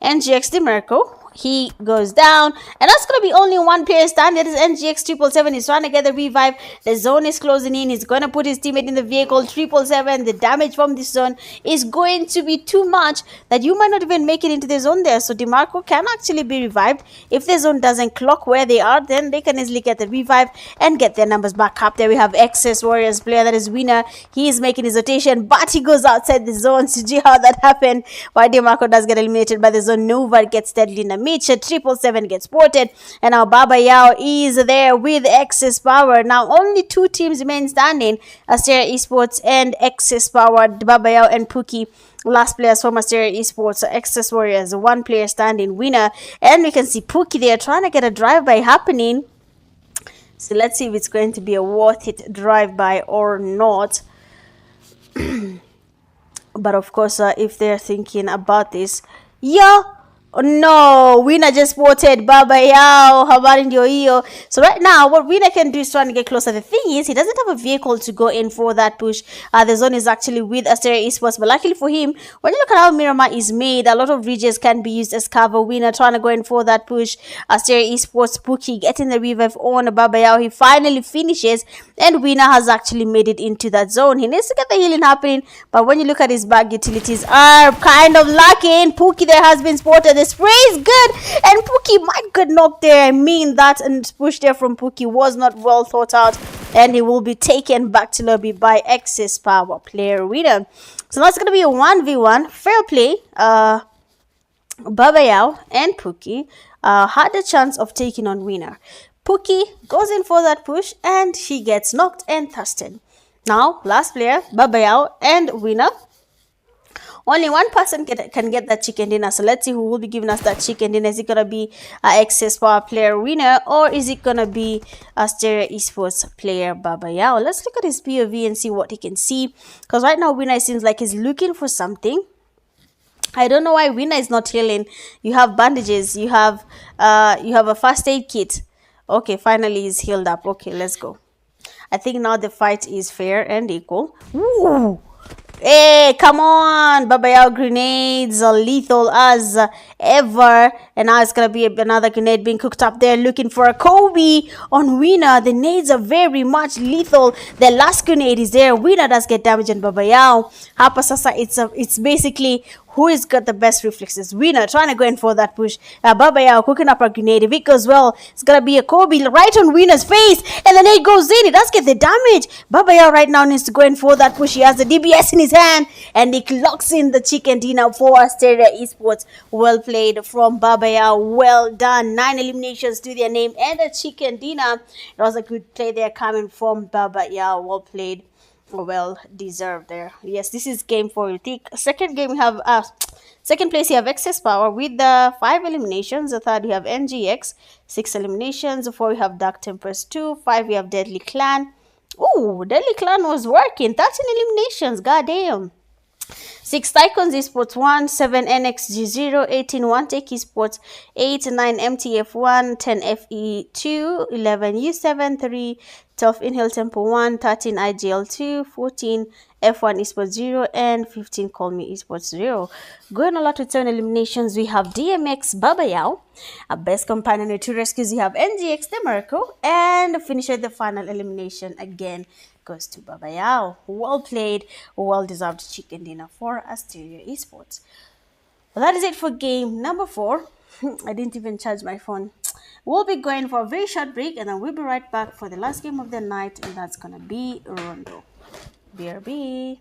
NGX DeMarco, he goes down, and that's going to be only one player standing. That is NGX 777. He's trying to get the revive. The zone is closing in. He's going to put his teammate in the vehicle. 777. The damage from this zone is going to be too much that you might not even make it into the zone there. So DeMarco can actually be revived. If the zone doesn't clock where they are, then they can easily get the revive and get their numbers back up. There we have Excess Warriors player, that is Winner. He is making his rotation, but he goes outside the zone. See how that happened. Why DeMarco does get eliminated by the zone. Nova gets deadly in the Mitch. 777 gets spotted, and now Baba Yao is there with Excess Power. Now only 2 teams remain standing: Asteria Esports and Excess Power. Baba Yao and Pookie, last players from Asteria Esports. Excess Warriors, 1 player standing. Winner, and we can see Pookie there trying to get a drive-by happening. So let's see if it's going to be a worth it drive-by or not. But of course, if they're thinking about this, yeah. Oh, no, Winner just spotted Baba Yao. Habari ndio hiyo. So right now, what Winner can do is trying to get closer. The thing is, he doesn't have a vehicle to go in for that push. The zone is actually with Asteria Esports, but luckily for him, when you look at how Miramar is made, a lot of ridges can be used as cover. Winner trying to go in for that push. Asteria Esports, Pookie getting the revive on Baba Yao. He finally finishes, and Winner has actually made it into that zone. He needs to get the healing happening, but when you look at his bag, utilities are kind of lacking. Pookie there has been spotted. The spray is good, and Pookie might get knocked there. I mean, that and push there from Pookie was not well thought out, and he will be taken back to lobby by Excess Power player Winner. So that's going to be a 1v1 fair play. Baba Yao and Pookie had a chance of taking on Winner. Pookie goes in for that push, and he gets knocked and thrusted. Now, last player, Baba Yao and Winner. Only one person can get that chicken dinner. So let's see who will be giving us that chicken dinner. Is it going to be Excess Power player Winner, or is it going to be Asteria Esports player Baba Yao? Let's look at his POV and see what he can see. Because right now, Winner seems like he's looking for something. I don't know why Winner is not healing. You have bandages. You have a first aid kit. Okay, finally he's healed up. Okay, let's go. I think now the fight is fair and equal. Ooh. Hey, come on! Baba Yao grenades are lethal as ever. And now it's going to be another grenade being cooked up there, looking for a Kobe on Winner. The nades are very much lethal. The last grenade is there. Winner does get damage on Baba Yao. Hapa sasa, it's basically who has got the best reflexes. Winner trying to go in for that push. Baba Yao cooking up a grenade. If it goes well, it's going to be a Kobe right on Winner's face. And the nade goes in. It does get the damage. Baba Yao right now needs to go in for that push. He has the DBS in his hand. And he locks in the chicken dinner for Asteria Esports. Well played from Baba Yao. Well done. 9 eliminations to their name. And a chicken dinner. It was a good play there coming from Baba Yao. Well played Well deserved there. Yes, this is game 4. You think second game we have second place you have Excess Power with the 5 eliminations. The third you have NGX, 6 eliminations. The 4 you have Dark Tempest 2, 5 you have Deadly Clan. Oh, Deadly Clan was working. 13 eliminations. God damn. 6 TycoonZ Esports 1, 7 NXG 0, 18 1 Take Esports, 8 9 MTF 1, 10 FE 2, 11 U7 3, 12 Inhale Tempo 1, 13 IGL 2, 14 F1 Esports 0, and 15 Call Me Esports 0. Going a lot with 10 eliminations, we have DMX Baba Yao. A best companion with 2 rescues, we have NGX Demarco, and finisher the final elimination again goes to Baba Yao. Well played, well deserved chicken dinner for Asteria Esports. Well, that is it for game number 4. I didn't even charge my phone. We'll be going for a very short break and then we'll be right back for the last game of the night, and that's gonna be Rondo. BRB.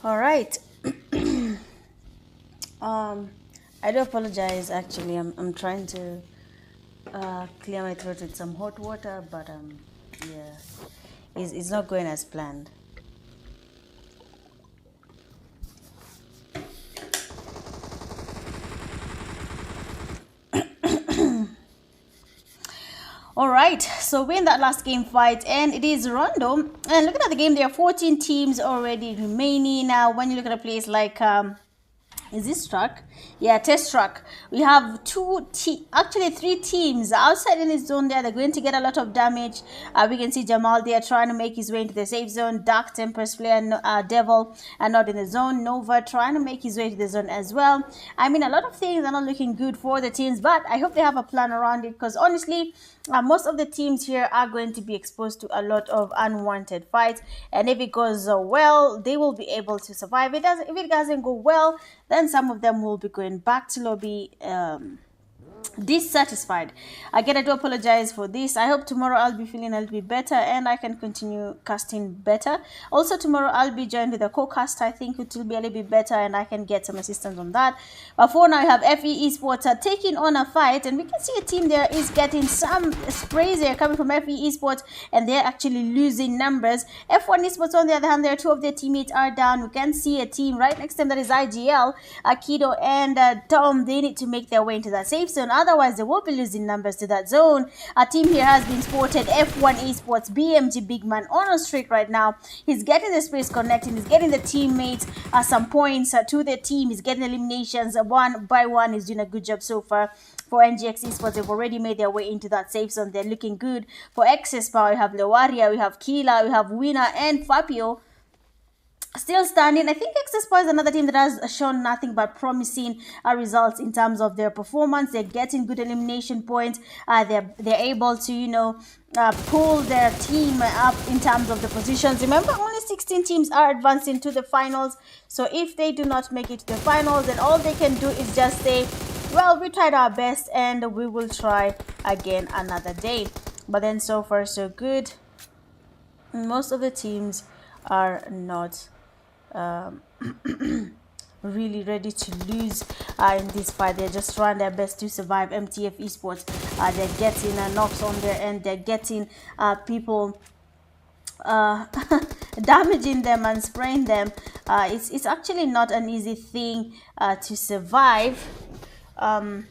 All right. um, I do apologize. Actually, I'm trying to clear my throat with some hot water, but yeah, it's not going as planned. All right, so we're in that last game fight, and it is random. And looking at the game, there are 14 teams already remaining. Now, when you look at a place like is this track? Yeah, test track. We have actually three teams outside in this zone there. They're going to get a lot of damage. We can see Jamal there trying to make his way into the safe zone. Dark Tempest player, Devil, are not in the zone. Nova trying to make his way to the zone as well. I mean, a lot of things are not looking good for the teams, but I hope they have a plan around it, because honestly, most of the teams here are going to be exposed to a lot of unwanted fights, and if it goes well, they will be able to survive. If it doesn't go well, then some of them will be going back to lobby dissatisfied. Again, I do apologize for this. I hope tomorrow I'll be feeling a little bit better and I can continue casting better. Also, tomorrow I'll be joined with a co-cast. I think it will be a little bit better and I can get some assistance on that. But for now, we have FE Esports taking on a fight, and we can see a team there is getting some sprays there coming from FE Esports, and they're actually losing numbers. F1 Esports, on the other hand, there two of their teammates are down. We can see a team right next to them, that is IGL, Akido and Tom. They need to make their way into that safe zone, otherwise they will be losing numbers to that zone. A team here has been spotted, F1 Esports, BMG Big Man on a streak right now. He's getting the space connecting, he's getting the teammates some points to their team, he's getting eliminations one by one. He's doing a good job so far. For NGX Esports, they've already made their way into that safe zone. They're looking good. For Excess Power, we have Lewaria, we have Kila, we have Winner and Fabio still standing. I think Excess Power is another team that has shown nothing but promising results in terms of their performance. They're getting good elimination points. They're able to, pull their team up in terms of the positions. Remember, only 16 teams are advancing to the finals. So if they do not make it to the finals, then all they can do is just say, well, we tried our best and we will try again another day. But then so far so good. Most of the teams are not really ready to lose in this fight. They're just trying their best to survive. MTF Esports, they're getting knocks on their end. They're getting people damaging them and spraying them. It's actually not an easy thing to survive in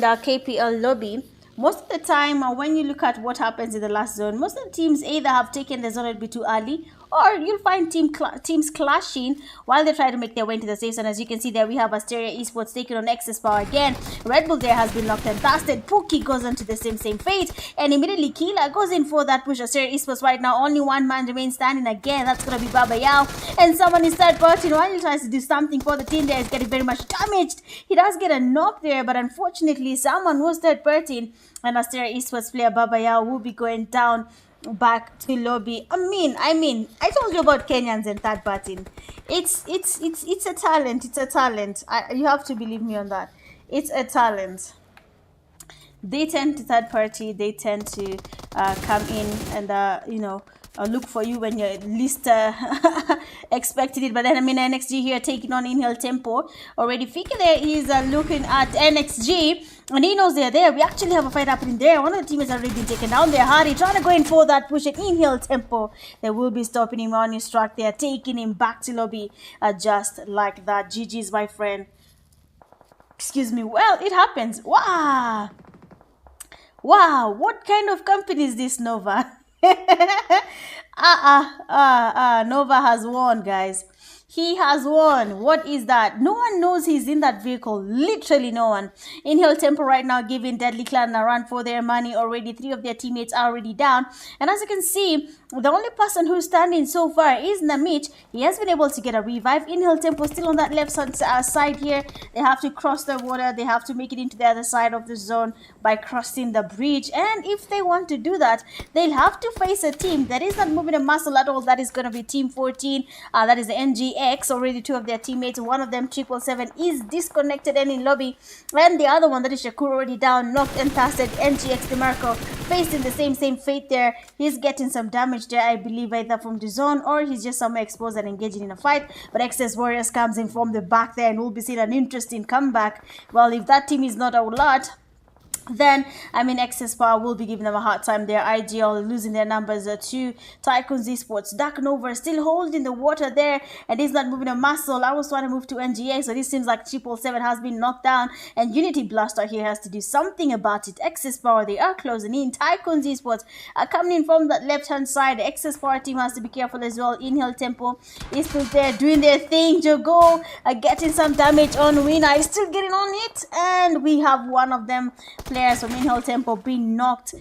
the KPL lobby. Most of the time, when you look at what happens in the last zone, most of the teams either have taken the zone a bit too early, or you'll find teams clashing while they try to make their way into the safe zone. As you can see there, we have Asteria Esports taking on Excess Power again. Red Bull there has been locked and dusted. Pookie goes on to the same fate, and immediately Kila goes in for that push. Asteria Esports right now, only one man remains standing again. That's going to be Baba Yao, and someone is third party while he tries to do something for the team there. Is getting very much damaged. He does get a knock there, but unfortunately, someone was third party, and Asteria Esports player Baba Yao will be going down back to lobby. I mean, I told you about Kenyans and third party. It's a talent. It's a talent. You have to believe me on that. It's a talent. They tend to third party. They tend to come in and look for you when you're least expected it. But then NXG here taking on Inhale Tempo. Already Fika there is looking at NXG, and he knows they're there. We actually have a fight happening there. One of the teammates has already been taken down there. Harry trying to go in for that push at Inhale Tempo. They will be stopping him on his track. They are taking him back to lobby just like that. GG's, my friend. Excuse me. Well, it happens. Wow, what kind of company is this, Nova? Nova has won, guys. He has won. What is that? No one knows he's in that vehicle. Literally no one. Inhale Tempo right now giving Deadly Clan a run for their money. Already 3 of their teammates are already down. And as you can see, the only person who's standing so far is Namich. He has been able to get a revive. Inhale Tempo still on that left side here. They have to cross the water. They have to make it into the other side of the zone by crossing the bridge. And if they want to do that, they'll have to face a team that is not moving a muscle at all. That is going to be Team 14. That is the NGX NGX, already 2 of their teammates. One of them, 777, is disconnected and in lobby. And the other one, that is Shakur, already down, knocked and casted. NGX DeMarco facing the same fate there. He's getting some damage there, I believe, either from the zone or he's just somewhere exposed and engaging in a fight. But XS Warriors comes in from the back there, and we'll be seeing an interesting comeback. Well, if that team is not a lot, then XS Power will be giving them a hard time there. IGL losing their numbers to TycoonZ Esports. Dark Nova still holding the water there, and he's not moving a muscle. I was trying to move to NGX, so this seems like 777 has been knocked down, and Unity Blaster here has to do something about it. XS Power, they are closing in. TycoonZ Esports are coming in from that left hand side. The XS Power team has to be careful as well. Inhale Tempo is still there doing their thing. Jogo getting some damage on Winner, is still getting on it, and we have one of them players from Inhale Tempo being knocked,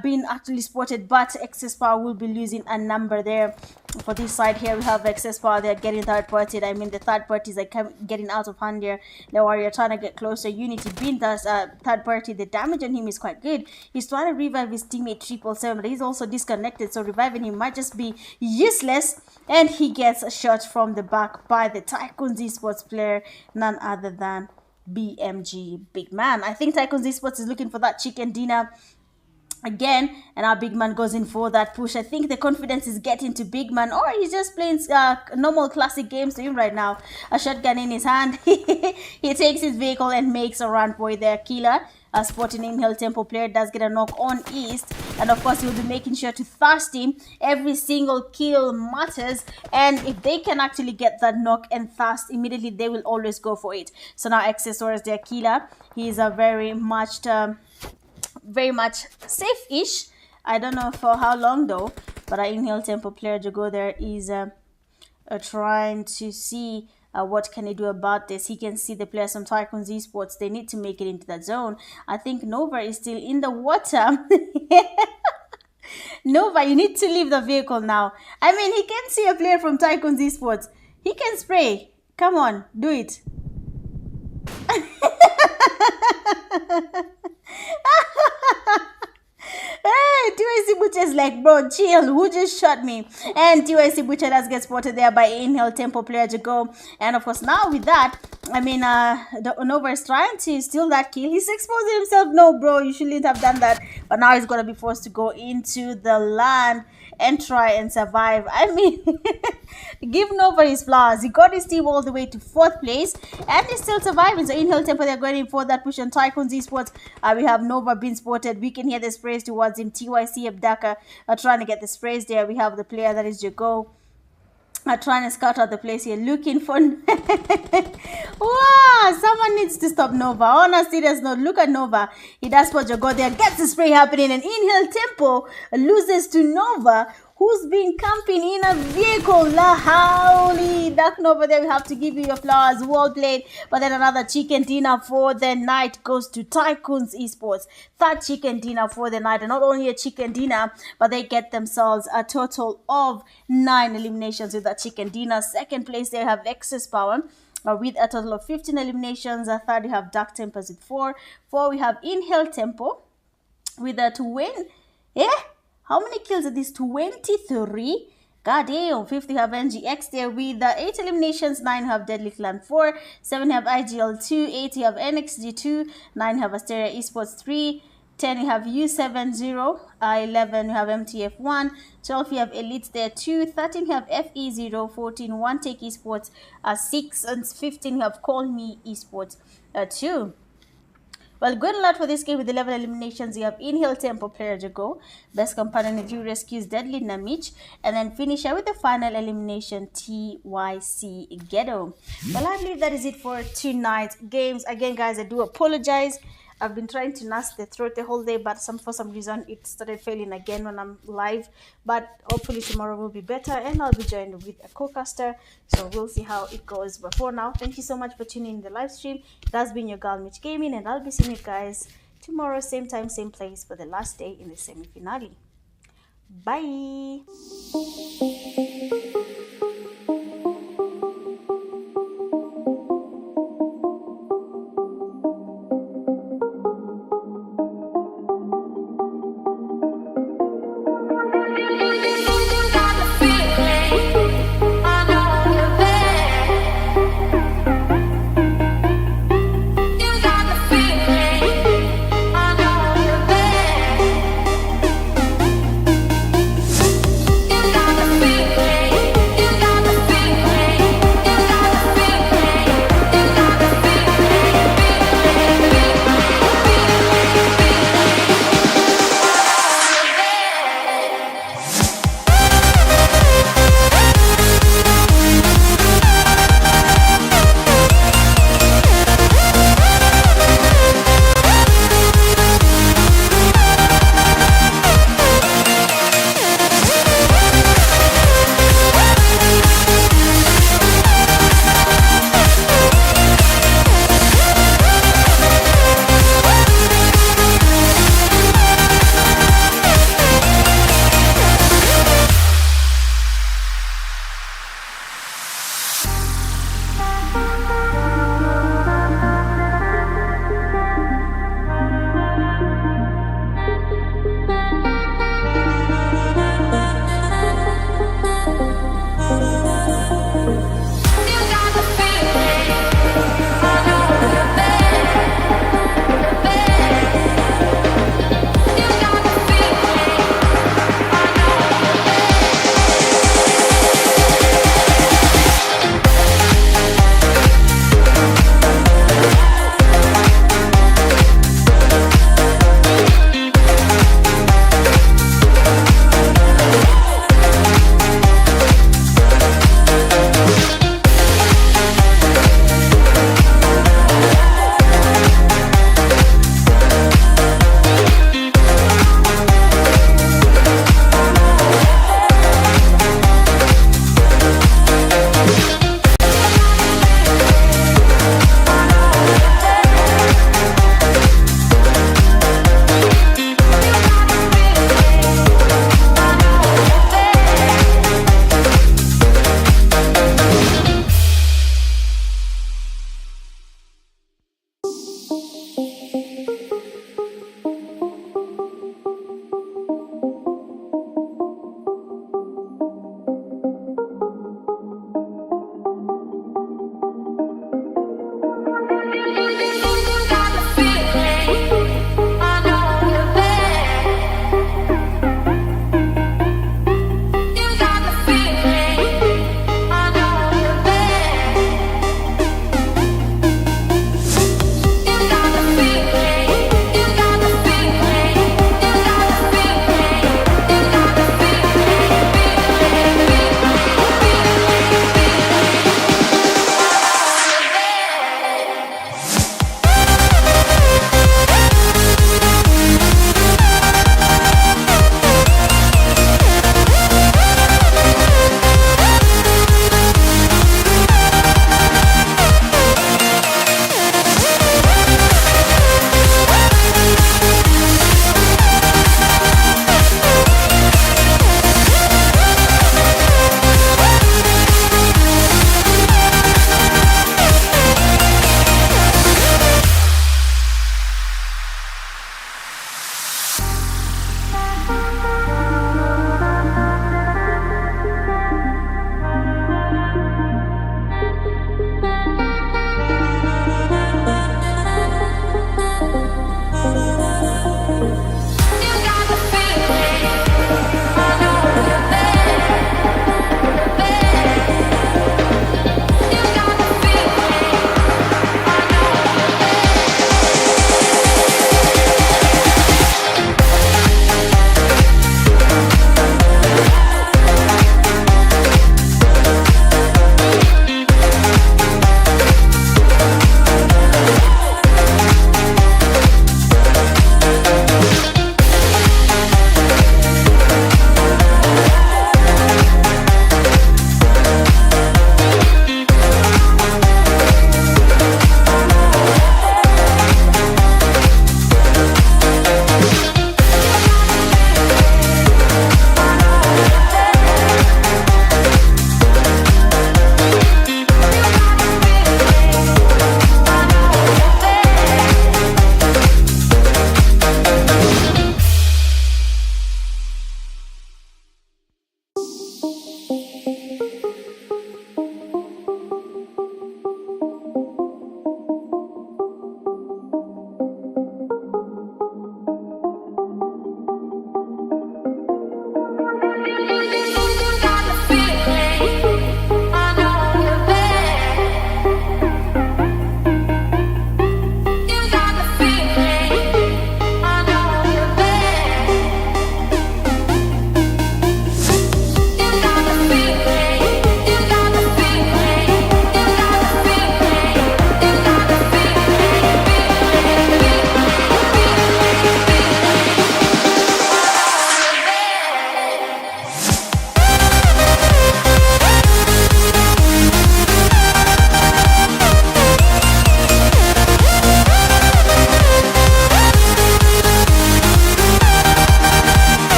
being actually spotted, but XS Power will be losing a number there. For this side here, we have XS Power. They're getting third party. The third parties are getting out of hand here. The Warrior trying to get closer. Unity being the third party. The damage on him is quite good. He's trying to revive his teammate 777, but he's also disconnected, so reviving him might just be useless. And he gets a shot from the back by the TycoonZ Esports player, none other than BMG Big Man. I think TycoonZ Esports is looking for that chicken dinner again, and our Big Man goes in for that push. I think the confidence is getting to Big Man, or he's just playing normal classic games to him right now. A shotgun in his hand. He takes his vehicle and makes a run for their killer. A spotting Inhale Tempo player does get a knock on East, and of course he will be making sure to thirst him. Every single kill matters, and if they can actually get that knock and thirst immediately, they will always go for it. So now Accessor is their killer. He is a very much safe-ish. I don't know for how long though, but our Inhale Tempo player to go there is trying to see what can he do about this. He can see the players from TycoonZ Esports. They need to make it into that zone. I think Nova is still in the water. Nova, you need to leave the vehicle now. He can see a player from TycoonZ Esports. He can spray. Come on, do it. TYC Butcher's like, bro, chill, who just shot me? And TYC Butcher does get spotted there by Inhale Tempo player to go. And of course, now with that, Nova is trying to steal that kill. He's exposing himself. No, bro, you shouldn't have done that. But now he's going to be forced to go into the land and try and survive. Give Nova his flowers. He got his team all the way to 4th place, and he's still surviving. So Inhale Tempo, they're going in for that push on TycoonZ Esports. We have Nova being spotted. We can hear the sprays towards him. TYC Abdaka are trying to get the sprays there. We have the player that is Jago trying to scout out the place here, looking for wow, someone needs to stop Nova. On a serious note, look at Nova. He does what Jago there, gets the spray happening, and Inhale Tempo loses to Nova, who's been camping in a vehicle. La howly, Dark Nova there, we have to give you your flowers. Well played. But then another chicken dinner for the night goes to TycoonZ Esports. Third chicken dinner for the night, and not only a chicken dinner, but they get themselves a total of 9 eliminations with that chicken dinner. Second place, they have XS Power with a total of 15 eliminations. Third, we have Dark Tempers with 4. 4, we have Inhale Tempo with a 2 win. Yeah, how many kills are these? 23. God damn. 5th, we have NGX there with 8 eliminations. 9, we have Deadly Clan 4. 7, we have IGL 2. 8, we have NXG 2. 9, we have Asteria Esports 3. 10, we have U70. 11, we have MTF 1. 12, we have Elite there 2. 13, we have FE0. 14, 1 Take Esports 6. And 15, we have Call Me Esports 2. Well, good luck for this game with 11 eliminations. You have Inhale Tempo player to go. Best companion if you rescues Deadly Namich. And then finisher with the final elimination, TYC Ghetto. Well, I believe that is it for tonight's games. Again, guys, I do apologize. I've been trying to nurse the throat the whole day, but for some reason it started failing again when I'm live. But hopefully tomorrow will be better, and I'll be joined with a co-caster, so we'll see how it goes. But for now, thank you so much for tuning in the live stream. It has been your girl Mitch Gaming, and I'll be seeing you guys tomorrow, same time, same place, for the last day in the semi-finale. Bye. Got the feeling, I know you're there.